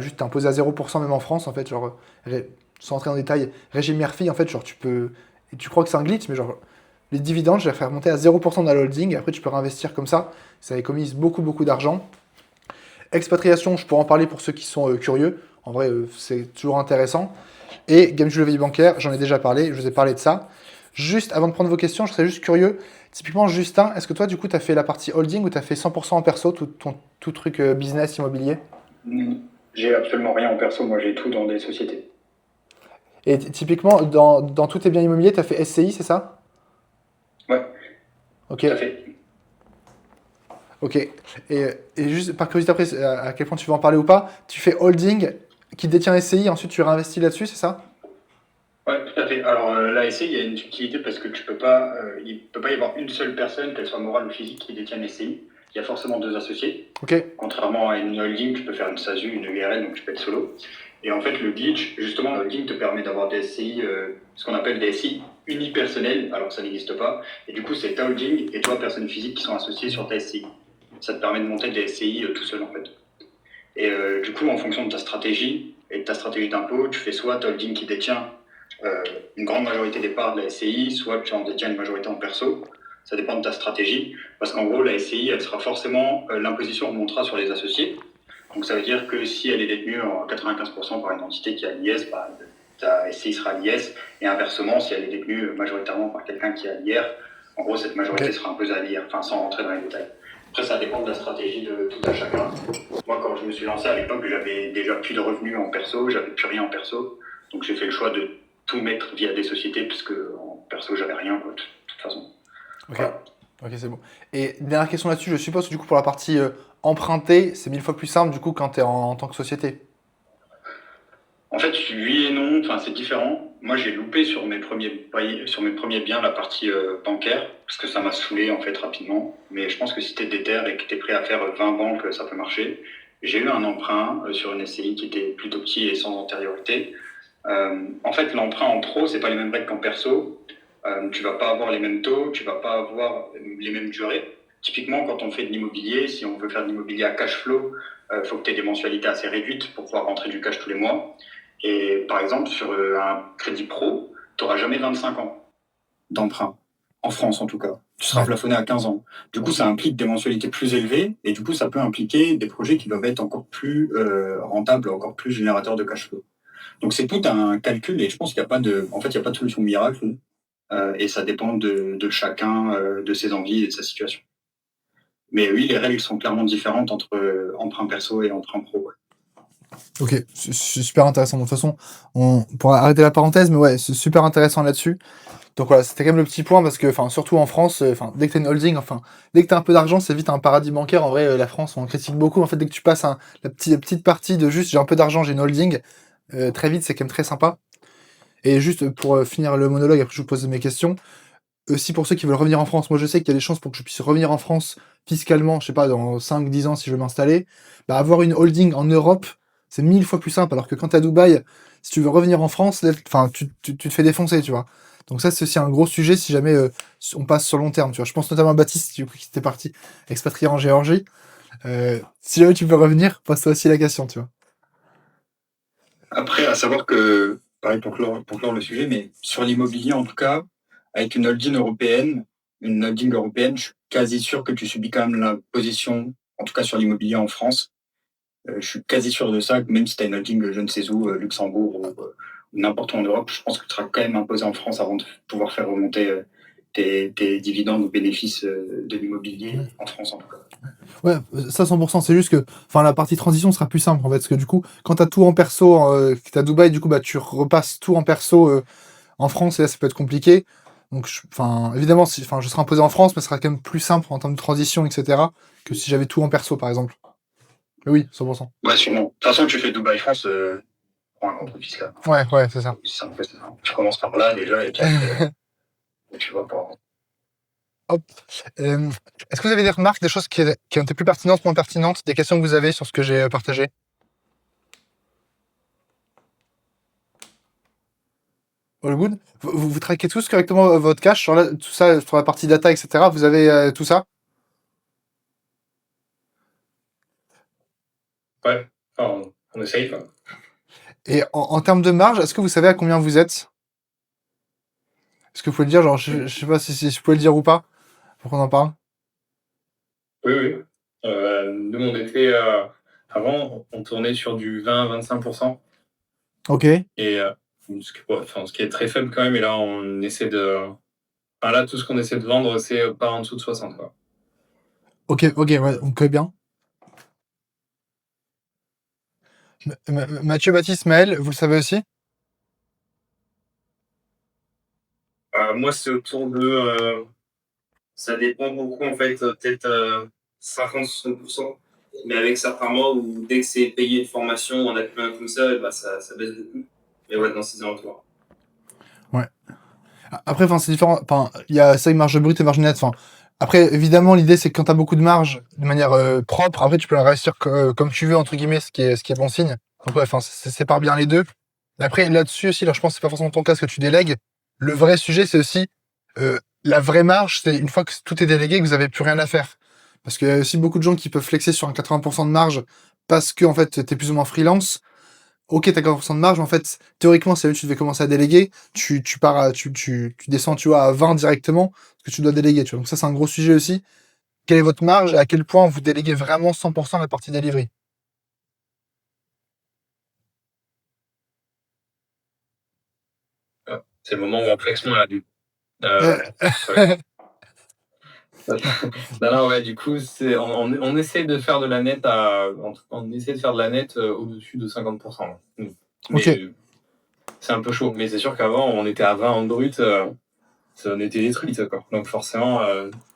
juste imposer à 0% même en France, en fait, genre, sans entrer en détail, régime mère-fille, en fait, genre, tu peux. Et tu crois que c'est un glitch, mais genre, les dividendes, je vais les faire monter à 0% dans la holding, et après, tu peux réinvestir comme ça. Ça économise beaucoup, beaucoup d'argent. Expatriation, je pourrais en parler pour ceux qui sont curieux. En vrai, c'est toujours intéressant. Et game du levier bancaire, j'en ai déjà parlé, je vous ai parlé de ça. Juste avant de prendre vos questions, je serais juste curieux. Typiquement, Justin, est-ce que toi, du coup, tu as fait la partie holding ou tu as fait 100% en perso, tout truc business, immobilier? J'ai absolument rien en perso, moi j'ai tout dans des sociétés. Et typiquement, dans tous tes biens immobiliers, tu as fait SCI, c'est ça? Ouais, Ok. tout à fait. Ok. Et juste par curiosité, après, à quel point tu veux en parler ou pas, tu fais holding qui détient SCI, ensuite tu réinvestis là-dessus, c'est ça? Ouais, tout à fait. Alors la SCI, il y a une utilité parce que tu peux pas, il peut pas y avoir une seule personne, qu'elle soit morale ou physique, qui détient une SCI. Il y a forcément deux associés. Ok. Contrairement à une holding, tu peux faire une SASU, une URL, donc tu peux être solo. Et en fait, le glitch, justement, la holding te permet d'avoir des SCI, ce qu'on appelle des SCI unipersonnels, alors que ça n'existe pas. Et du coup, c'est ta holding et toi, personne physique, qui sont associés sur ta SCI. Ça te permet de monter des SCI tout seul, en fait. Et du coup, en fonction de ta stratégie et de ta stratégie d'impôt, tu fais soit ta holding qui détient une grande majorité des parts de la SCI, soit tu en détiens une majorité en perso. Ça dépend de ta stratégie. Parce qu'en gros, la SCI, elle sera forcément, l'imposition remontera sur les associés. Donc ça veut dire que si elle est détenue en 95% par une entité qui a l'IS, bah, ta SCI sera l'IS. Et inversement, si elle est détenue majoritairement par quelqu'un qui a l'IR, en gros, cette majorité sera imposée à l'IR, enfin sans rentrer dans les détails. Après, ça dépend de la stratégie de tout à chacun. Moi, quand je me suis lancé à l'époque, j'avais déjà plus de revenus en perso, j'avais plus rien en perso. Donc j'ai fait le choix de tout mettre via des sociétés, parce que en perso, j'avais rien, quoi, de toute façon. Ok. Voilà. Ok, c'est bon. Et dernière question là-dessus, je suppose que du coup pour la partie empruntée, c'est 1000 fois plus simple du coup quand tu es en tant que société. En fait, oui et non, enfin, c'est différent. Moi, j'ai loupé sur mes premiers biens la partie bancaire, parce que ça m'a saoulé en fait rapidement. Mais je pense que si tu es déter et que tu es prêt à faire 20 banques, ça peut marcher. J'ai eu un emprunt sur une SCI qui était plutôt petit et sans antériorité. En fait, l'emprunt en pro, c'est pas les mêmes règles qu'en perso. Tu vas pas avoir les mêmes taux, tu vas pas avoir les mêmes durées. Typiquement, quand on fait de l'immobilier, si on veut faire de l'immobilier à cash flow, faut que tu aies des mensualités assez réduites pour pouvoir rentrer du cash tous les mois. Et par exemple, sur un crédit pro, tu n'auras jamais 25 ans d'emprunt, en France en tout cas. Tu seras plafonné à 15 ans. Du coup, ça implique des mensualités plus élevées, et du coup, ça peut impliquer des projets qui doivent être encore plus rentables, encore plus générateurs de cash flow. Donc c'est tout un calcul, et je pense qu'il n'y a pas de, en fait, il y a pas de solution miracle, et ça dépend de chacun, de ses envies et de sa situation. Mais oui, les règles sont clairement différentes entre emprunt perso et emprunt pro. Ouais. Ok, c'est super intéressant. De toute façon, on pourra arrêter la parenthèse, mais ouais, c'est super intéressant là-dessus. Donc voilà, c'était quand même le petit point parce que, enfin, surtout en France, dès que t'as une holding, enfin, dès que t'as un peu d'argent, c'est vite un paradis bancaire. En vrai, la France, on critique beaucoup. En fait, dès que tu passes la petite partie de juste j'ai un peu d'argent, j'ai une holding, très vite, c'est quand même très sympa. Et juste pour finir le monologue, après je vous pose mes questions. Aussi pour ceux qui veulent revenir en France, moi je sais qu'il y a des chances pour que je puisse revenir en France fiscalement, je sais pas, dans 5-10 ans si je veux m'installer. Bah, avoir une holding en Europe, c'est 1000 fois plus simple. Alors que quand t'es à Dubaï, si tu veux revenir en France, enfin, tu te fais défoncer, tu vois. Donc ça, c'est aussi un gros sujet si jamais on passe sur long terme, tu vois. Je pense notamment à Baptiste, du coup, qui était parti expatrié en Géorgie. Si jamais tu veux revenir, pose-toi aussi la question, tu vois. Après, à savoir que, pareil pour clore le sujet, mais sur l'immobilier, en tout cas, avec une holding européenne, je suis quasi sûr que tu subis quand même l'imposition, en tout cas sur l'immobilier en France. Je suis quasi sûr de ça, que même si tu as une holding, je ne sais où, Luxembourg ou n'importe où en Europe, je pense que tu seras quand même imposé en France avant de pouvoir faire remonter tes dividendes ou bénéfices de l'immobilier Ouais. en France, en tout cas. Ouais, ça 100%, c'est juste que, enfin, la partie transition sera plus simple en fait, parce que du coup, quand t'as tout en perso, que t'as Dubaï, du coup, bah, tu repasses tout en perso en France, et là, ça peut être compliqué. Donc, enfin, évidemment, enfin, je serai imposé en France, mais ce sera quand même plus simple en termes de transition, etc., que si j'avais tout en perso, par exemple. Mais oui, 100%. Ouais, sûrement. De toute façon, tu fais Dubaï-France pour un contrôle fiscal. Ouais, ouais, c'est ça. C'est un peu ça. Tu commences par là déjà, et puis après, tu vas pas. Hop. Est-ce que vous avez des remarques, des choses qui ont été plus pertinentes, moins pertinentes, des questions que vous avez sur ce que j'ai partagé? All good. Vous traquez tous correctement votre cash sur tout ça, sur la partie data, etc. Vous avez tout ça? Ouais, enfin, on essaye, quoi. Et en termes de marge, est-ce que vous savez à combien vous êtes? Est-ce que vous pouvez le dire, genre, je sais pas si je peux le dire ou pas, pour qu'on en parle. Oui, oui. Nous, on était. Avant, on tournait sur du 20-25%. Ok. Et ce qui est très faible quand même. Et là, on essaie de. Enfin, là, tout ce qu'on essaie de vendre, c'est pas en dessous de 60, quoi. Ok, ok, ouais, ok, bien. Mathieu, Baptiste, Maël, vous le savez aussi? Moi, c'est autour de. Ça dépend beaucoup, en fait, peut-être 50-60%. Mais avec certains mois où dès que c'est payé une formation, on a plus un comme ça, et bah, ça baisse beaucoup. Mais ouais, dans ces alentours. Ouais. Après, enfin, c'est différent. Enfin, il y a ça, marge brute et marge nette. Enfin, après, évidemment, l'idée, c'est que quand t'as beaucoup de marge, de manière propre, après, tu peux investir comme tu veux, entre guillemets, ce qui est bon signe. Donc, ouais, enfin, sépare bien les deux. Après, là-dessus aussi, là, je pense que c'est pas forcément ton cas, ce que tu délègues. Le vrai sujet, c'est aussi la vraie marge, c'est une fois que tout est délégué, que vous avez plus rien à faire. Parce qu'il y a aussi beaucoup de gens qui peuvent flexer sur un 80% de marge parce que, en fait, t'es plus ou moins freelance. Ok, t'as 40% de marge, mais en fait, théoriquement, si tu devais commencer à déléguer, tu pars tu descends, tu vois, à 20 directement, parce que tu dois déléguer, tu vois. Donc ça, c'est un gros sujet aussi. Quelle est votre marge et à quel point vous déléguez vraiment 100% la partie delivery? C'est le moment où on flex moins, là, du Euh, ouais. Non, non, ouais, du coup, on essaie de faire de la net on essaie de faire de la net au-dessus de 50%. Mais ok, c'est un peu chaud. Mais c'est sûr qu'avant, on était à 20 en brut, ça en était détruit, ça, quoi. Donc forcément,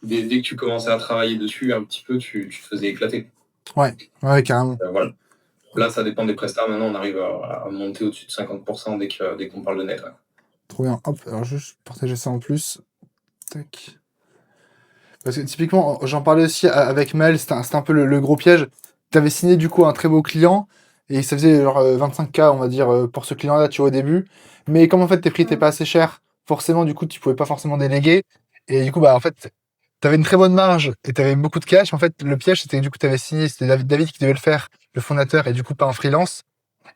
dès que tu commençais à travailler dessus un petit peu, tu te faisais éclater. ouais, ouais, carrément. Voilà. Là, ça dépend des prestats. Maintenant, on arrive à monter au-dessus de 50% dès qu'on parle de net. Ouais. Trop bien. Hop, alors juste partager ça en plus. Tac. Parce que typiquement, j'en parlais aussi avec Mel, c'était un peu le gros piège. Tu avais signé du coup un très beau client et ça faisait genre 25K, on va dire, pour ce client-là, tu vois, au début. Mais comme en fait tes prix étaient pas assez chers, forcément, du coup, tu pouvais pas forcément déléguer. Et du coup, bah en fait, tu avais une très bonne marge et tu avais beaucoup de cash. En fait, le piège, c'était que du coup, tu avais signé, c'était David qui devait le faire, le fondateur, et du coup, pas un freelance.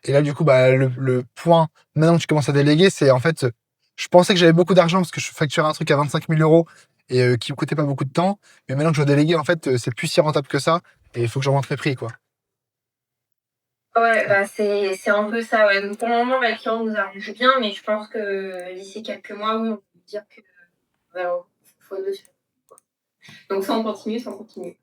Et là, du coup, bah, le point, maintenant que tu commences à déléguer, c'est en fait, je pensais que j'avais beaucoup d'argent parce que je facturais un truc à 25 000 euros et qui me coûtait pas beaucoup de temps. Mais maintenant que je dois déléguer, en fait, c'est plus si rentable que ça et il faut que j'augmente mes prix, quoi. Ouais, bah c'est un peu ça. Ouais. Donc pour le moment, bah, le client nous arrange bien, mais je pense que d'ici quelques mois, oui, on peut dire que faut dessus. Donc ça, on continue, ça on continue.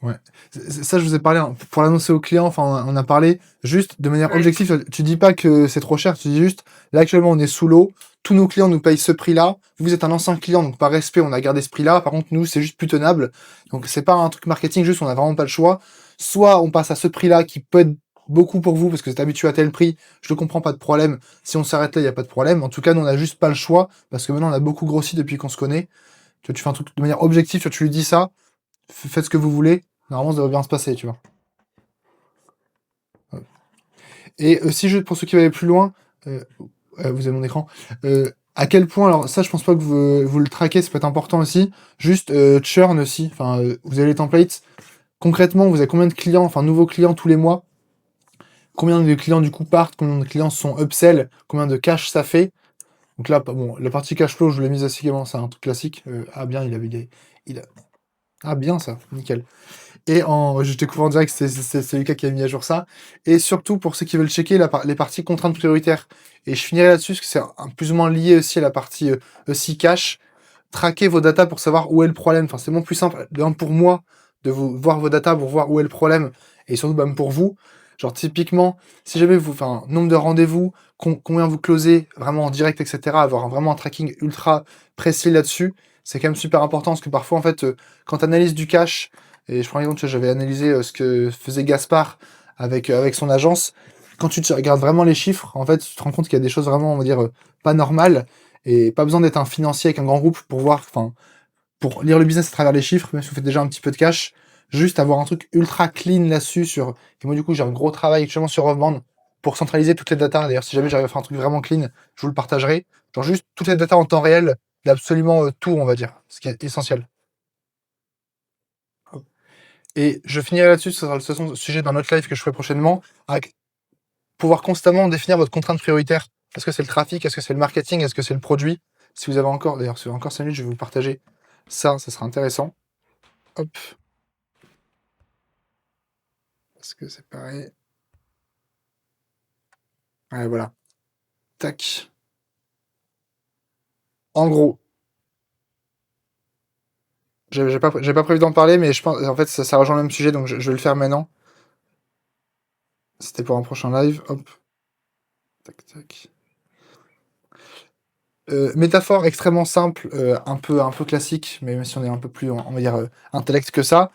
Ouais. Ça, je vous ai parlé, hein, pour l'annoncer aux clients, enfin, on a parlé juste de manière Ouais. objective. Tu dis pas que c'est trop cher, tu dis juste, là, actuellement, on est sous l'eau, tous nos clients nous payent ce prix-là. Vous êtes un ancien client, donc par respect, on a gardé ce prix-là. Par contre, nous, c'est juste plus tenable. Donc, c'est pas un truc marketing, juste, on a vraiment pas le choix. Soit on passe à ce prix-là qui peut être beaucoup pour vous parce que vous êtes habitué à tel prix. Je le comprends, pas de problème. Si on s'arrête là, il y a pas de problème. En tout cas, nous, on a juste pas le choix parce que maintenant, on a beaucoup grossi depuis qu'on se connaît. Tu vois, tu fais un truc de manière objective, tu vois, tu lui dis ça, faites ce que vous voulez. Normalement, ça devrait bien se passer, tu vois. Et si je, pour ceux qui veulent aller plus loin, euh, vous avez mon écran, à quel point, alors ça, je pense pas que vous le traquez, ça peut être important aussi, juste churn aussi, enfin, vous avez les templates, concrètement, vous avez combien de clients, enfin, nouveaux clients tous les mois, combien de clients du coup partent, combien de clients sont upsell, combien de cash ça fait. Donc là, bon, la partie cash flow, je l'ai mise assez également, c'est un truc classique. Ah bien, il a... Ah bien ça, nickel. Et je découvre en direct que c'est Lucas qui a mis à jour ça. Et surtout pour ceux qui veulent checker les parties contraintes prioritaires. Et je finirai là-dessus parce que c'est plus ou moins lié aussi à la partie aussi cash. Traquer vos datas pour savoir où est le problème. Enfin, c'est moins plus simple, pour moi, de vous voir vos datas pour voir où est le problème. Et surtout, même pour vous. Genre, typiquement, si jamais enfin, nombre de rendez-vous, combien vous closez vraiment en direct, etc., avoir vraiment un tracking ultra précis là-dessus, c'est quand même super important parce que parfois, en fait, quand tu analyses du cash, et je prends l'exemple, tu vois, j'avais analysé ce que faisait Gaspard avec son agence, quand tu regardes vraiment les chiffres, en fait, tu te rends compte qu'il y a des choses vraiment, on va dire, pas normales, et pas besoin d'être un financier avec un grand groupe pour voir, enfin, pour lire le business à travers les chiffres, même si vous faites déjà un petit peu de cash, juste avoir un truc ultra clean là-dessus sur, et moi du coup j'ai un gros travail actuellement sur Roveband pour centraliser toutes les datas. D'ailleurs, si jamais j'arrive à faire un truc vraiment clean, je vous le partagerai. Genre juste toutes les datas en temps réel, d'absolument tout, on va dire, ce qui est essentiel. Et je finirai là-dessus, ce sera le sujet d'un autre live que je ferai prochainement, avec pouvoir constamment définir votre contrainte prioritaire. Est-ce que c'est le trafic? Est-ce que c'est le marketing? Est-ce que c'est le produit? Si vous avez encore, d'ailleurs, si vous avez encore 5 minutes, je vais vous partager ça, ça sera intéressant. Hop. Est-ce que c'est pareil? Ouais, voilà. Tac. En gros, j'ai pas prévu d'en parler, mais je pense, en fait, ça rejoint le même sujet, donc je vais le faire maintenant. C'était pour un prochain live. Hop. Tac, tac. Métaphore extrêmement simple, un peu classique, mais même si on est un peu plus, on va dire, intellect que ça.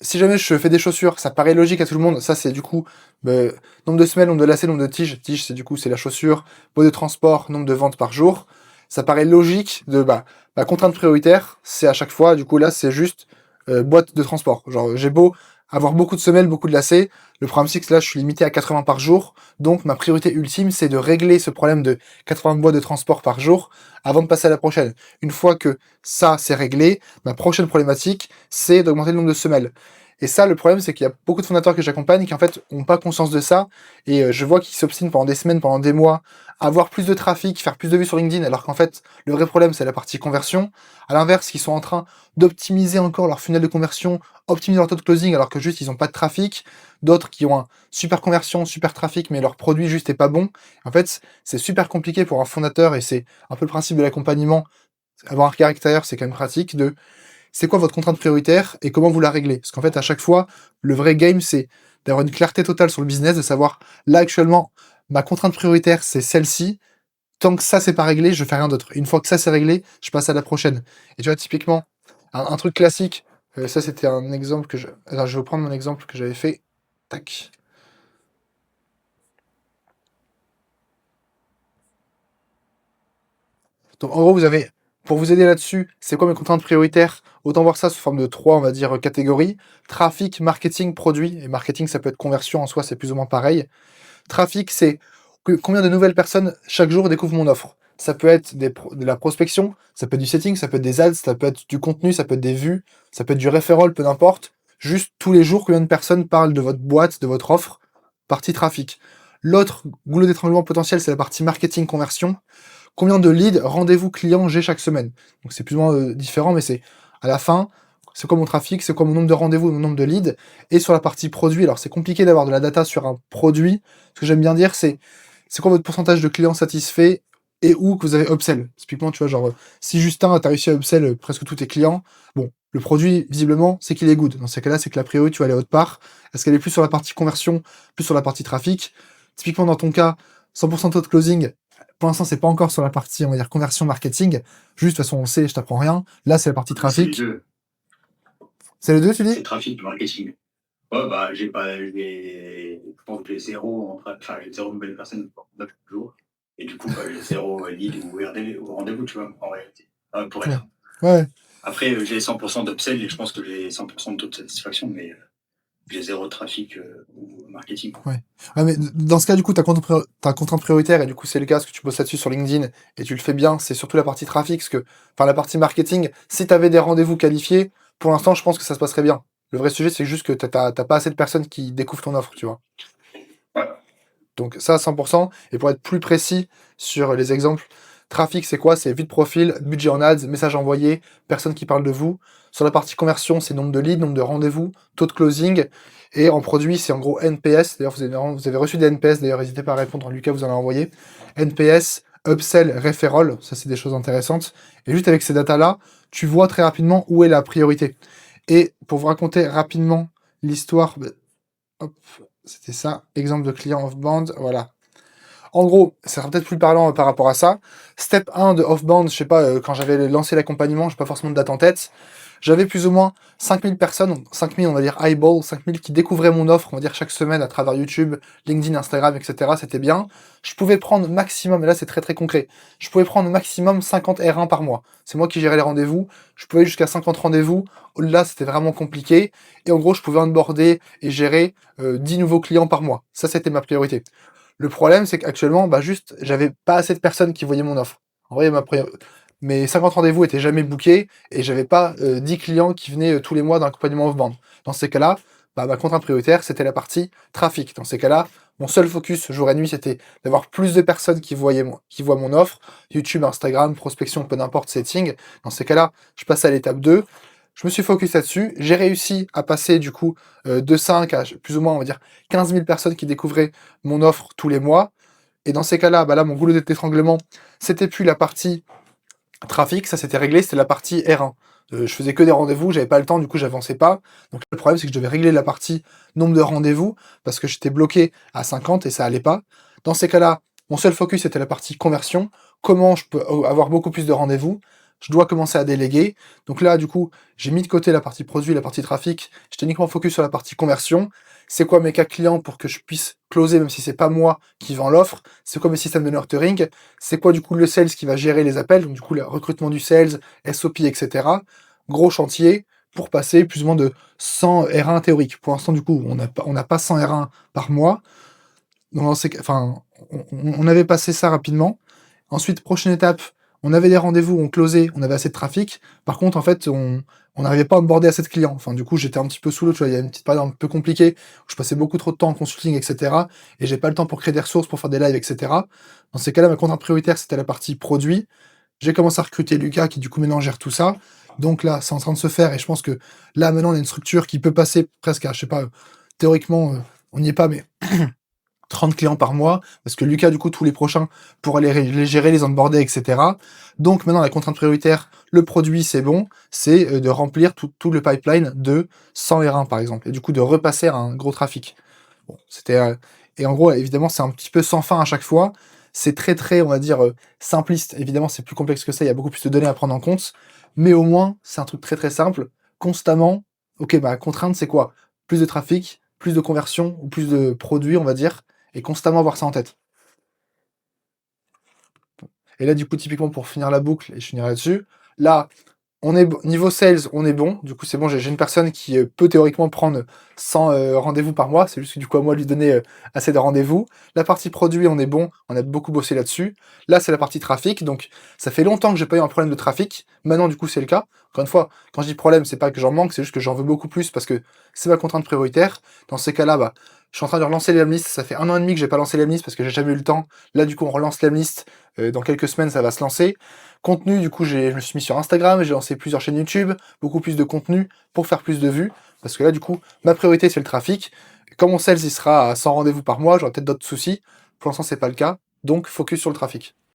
Si jamais je fais des chaussures, ça paraît logique à tout le monde. Ça, c'est du coup, nombre de semelles, nombre de lacets, nombre de tiges. Tiges, c'est du coup, c'est la chaussure. Pot de transport, nombre de ventes par jour. Ça paraît logique de, ma contrainte prioritaire, c'est à chaque fois, du coup, là, c'est juste, boîte de transport. Genre, j'ai beau avoir beaucoup de semelles, beaucoup de lacets. Le problème, c'est que là, je suis limité à 80 par jour. Donc, ma priorité ultime, c'est de régler ce problème de 80 boîtes de transport par jour avant de passer à la prochaine. Une fois que ça, c'est réglé, ma prochaine problématique, c'est d'augmenter le nombre de semelles. Et ça, le problème, c'est qu'il y a beaucoup de fondateurs que j'accompagne qui, en fait, ont pas conscience de ça. Et je vois qu'ils s'obstinent pendant des semaines, pendant des mois, à avoir plus de trafic, faire plus de vues sur LinkedIn, alors qu'en fait, le vrai problème, c'est la partie conversion. À l'inverse, ils sont en train d'optimiser encore leur funnel de conversion, optimiser leur taux de closing, alors que juste, ils ont pas de trafic. D'autres qui ont un super conversion, super trafic, mais leur produit juste est pas bon. En fait, c'est super compliqué pour un fondateur, et c'est un peu le principe de l'accompagnement. Avoir un regard extérieur, c'est quand même pratique de c'est quoi votre contrainte prioritaire et comment vous la réglez. Parce qu'en fait, à chaque fois, le vrai game, c'est d'avoir une clarté totale sur le business, de savoir, là, actuellement, ma contrainte prioritaire, c'est celle-ci. Tant que ça, c'est pas réglé, je fais rien d'autre. Une fois que ça, c'est réglé, je passe à la prochaine. Et tu vois, typiquement, un truc classique, ça, c'était un exemple que je... Alors, je vais prendre mon exemple que j'avais fait. Tac. Donc, en gros, vous avez, pour vous aider là-dessus, c'est quoi mes contraintes prioritaires? Autant voir ça sous forme de trois, on va dire, catégories. Trafic, marketing, produit. Et marketing, ça peut être conversion en soi, c'est plus ou moins pareil. Trafic, c'est combien de nouvelles personnes chaque jour découvrent mon offre. Ça peut être de la prospection, ça peut être du setting, ça peut être des ads, ça peut être du contenu, ça peut être des vues, ça peut être du referral, peu n'importe. Juste tous les jours, combien de personnes parlent de votre boîte, de votre offre, partie trafic. L'autre goulot d'étranglement potentiel, c'est la partie marketing conversion. Combien de leads, rendez-vous clients j'ai chaque semaine. Donc c'est plus ou moins différent, mais c'est à la fin, c'est quoi mon trafic, c'est quoi mon nombre de rendez-vous, mon nombre de leads. Et sur la partie produit, alors c'est compliqué d'avoir de la data sur un produit. Ce que j'aime bien dire, c'est quoi votre pourcentage de clients satisfaits et où que vous avez upsell. Typiquement, tu vois, genre, si Justin, t'as réussi à upsell presque tous tes clients, bon, Le produit, visiblement, c'est qu'il est good. Dans ces cas-là, c'est que la priori, tu vas aller autre part. Est-ce qu'elle est plus sur la partie conversion, plus sur la partie trafic? Typiquement, dans ton cas, 100% taux de closing, pour l'instant, c'est pas encore sur la partie, on va dire, conversion marketing. Juste, de toute façon, on sait, je t'apprends rien. Là, c'est la partie trafic. C'est les deux, tu dis? C'est trafic, marketing. Ouais, bah, je pense que j'ai zéro nouvelle personne pour 9 jours. Et du coup, bah, j'ai zéro lead ou rendez-vous, tu vois, en réalité. Pour être. Ouais. Après, j'ai 100% d'upsell et je pense que j'ai 100% de taux de satisfaction, mais j'ai zéro trafic ou marketing. Ouais, mais dans ce cas, du coup, ta contrainte prioritaire, et du coup, c'est le cas, parce que tu bosses là-dessus sur LinkedIn, et tu le fais bien, c'est surtout la partie trafic, enfin, la partie marketing, si tu avais des rendez-vous qualifiés, pour l'instant, je pense que ça se passerait bien. Le vrai sujet, c'est juste que t'as pas assez de personnes qui découvrent ton offre, tu vois. Ouais. Donc ça, 100%. Et pour être plus précis sur les exemples, trafic, c'est quoi? C'est vue de profil, budget en ads, message envoyé, personnes qui parlent de vous. Sur la partie conversion, c'est nombre de leads, nombre de rendez-vous, taux de closing. Et en produit, c'est en gros NPS. D'ailleurs, vous avez reçu des NPS. D'ailleurs, n'hésitez pas à répondre. Lucas vous en a envoyé. NPS, upsell, referral. Ça, c'est des choses intéressantes. Et juste avec ces datas-là, tu vois très rapidement où est la priorité. Et pour vous raconter rapidement l'histoire, hop, c'était ça, exemple de client off-band, voilà. En gros, ça sera peut-être plus parlant par rapport à ça. Step 1 de off-band, je sais pas, quand j'avais lancé l'accompagnement, j'ai pas forcément de date en tête, j'avais plus ou moins 5000 personnes, 5000 on va dire eyeball, 5000 qui découvraient mon offre, on va dire chaque semaine à travers YouTube, LinkedIn, Instagram, etc. C'était bien. Je pouvais prendre maximum, et là c'est très très concret, je pouvais prendre maximum 50 R1 par mois. C'est moi qui gérais les rendez-vous, je pouvais jusqu'à 50 rendez-vous, là c'était vraiment compliqué, et en gros je pouvais onboarder et gérer 10 nouveaux clients par mois. Ça c'était ma priorité. Le problème, c'est qu'actuellement, juste, j'avais pas assez de personnes qui voyaient mon offre. En vrai, mes 50 rendez-vous étaient jamais bookés et j'avais pas 10 clients qui venaient tous les mois dans l'accompagnement off-band. Dans ces cas-là, ma contrainte prioritaire, c'était la partie trafic. Dans ces cas-là, mon seul focus jour et nuit, c'était d'avoir plus de personnes qui voient mon offre, YouTube, Instagram, prospection, peu n'importe, setting. Dans ces cas-là, je passe à l'étape 2. Je me suis focus là-dessus. J'ai réussi à passer du coup de 5 à plus ou moins, on va dire, 15 000 personnes qui découvraient mon offre tous les mois. Et dans ces cas-là, là, mon goulot d'étranglement, c'était plus la partie trafic, ça s'était réglé, c'était la partie R1. Je faisais que des rendez-vous, j'avais pas le temps, du coup j'avançais pas. Donc le problème c'est que je devais régler la partie nombre de rendez-vous parce que j'étais bloqué à 50 et ça allait pas. Dans ces cas-là, mon seul focus était la partie conversion. Comment je peux avoir beaucoup plus de rendez-vous? Je dois commencer à déléguer. Donc là, du coup, j'ai mis de côté la partie produit, la partie trafic. J'étais uniquement focus sur la partie conversion. C'est quoi mes cas clients pour que je puisse closer, même si c'est pas moi qui vends l'offre? C'est quoi mes systèmes de nurturing? C'est quoi, du coup, le sales qui va gérer les appels? Donc, du coup, le recrutement du sales, SOP, etc. Gros chantier pour passer plus ou moins de 100 R1 théoriques. Pour l'instant, du coup, on n'a pas 100 R1 par mois. Donc, on avait passé ça rapidement. Ensuite, prochaine étape, on avait des rendez-vous, on closait, on avait assez de trafic. Par contre, en fait, on n'arrivait pas à onboarder assez de clients. Enfin, du coup, j'étais un petit peu sous l'eau, tu vois, il y a une petite période un peu compliquée où je passais beaucoup trop de temps en consulting, etc. Et j'ai pas le temps pour créer des ressources, pour faire des lives, etc. Dans ces cas-là, ma contrainte prioritaire, c'était la partie produit. J'ai commencé à recruter Lucas, qui du coup maintenant gère tout ça. Donc là, c'est en train de se faire, et je pense que là, maintenant, on a une structure qui peut passer presque à, je sais pas, théoriquement, on n'y est pas, mais 30 clients par mois, parce que Lucas, du coup, tous les prochains, pourra les gérer, les onboarder, etc. Donc maintenant, la contrainte prioritaire, le produit, c'est bon, c'est de remplir tout le pipeline de 100 R1, par exemple, et du coup, de repasser à un gros trafic. Bon, et en gros, évidemment, c'est un petit peu sans fin à chaque fois. C'est très, très, on va dire, simpliste. Évidemment, c'est plus complexe que ça, il y a beaucoup plus de données à prendre en compte, mais au moins, c'est un truc très, très simple. Constamment, ok, contrainte, c'est quoi? Plus de trafic, plus de conversion, ou plus de produits, on va dire, et constamment avoir ça en tête. Et là, du coup, typiquement, pour finir la boucle, et je finirai là-dessus, là, niveau sales, on est bon. Du coup, c'est bon, j'ai une personne qui peut théoriquement prendre 100 rendez-vous par mois. C'est juste que du coup, à moi, lui donner assez de rendez-vous. La partie produit, on est bon. On a beaucoup bossé là-dessus. Là, c'est la partie trafic. Donc, ça fait longtemps que j'ai pas eu un problème de trafic. Maintenant, du coup, c'est le cas. Encore une fois, quand je dis problème, c'est pas que j'en manque, c'est juste que j'en veux beaucoup plus parce que c'est ma contrainte prioritaire. Dans ces cas-là, je suis en train de relancer les listes. Ça fait 1 an et demi que j'ai pas lancé les listes parce que j'ai jamais eu le temps. Là, du coup, on relance les listes. Dans quelques semaines, ça va se lancer. Contenu, du coup, je me suis mis sur Instagram, j'ai lancé plusieurs chaînes YouTube, beaucoup plus de contenu pour faire plus de vues. Parce que là, du coup, ma priorité, c'est le trafic. Quand mon sales, il sera à 100 rendez-vous par mois, j'aurai peut-être d'autres soucis. Pour l'instant, c'est pas le cas. Donc, focus sur le trafic.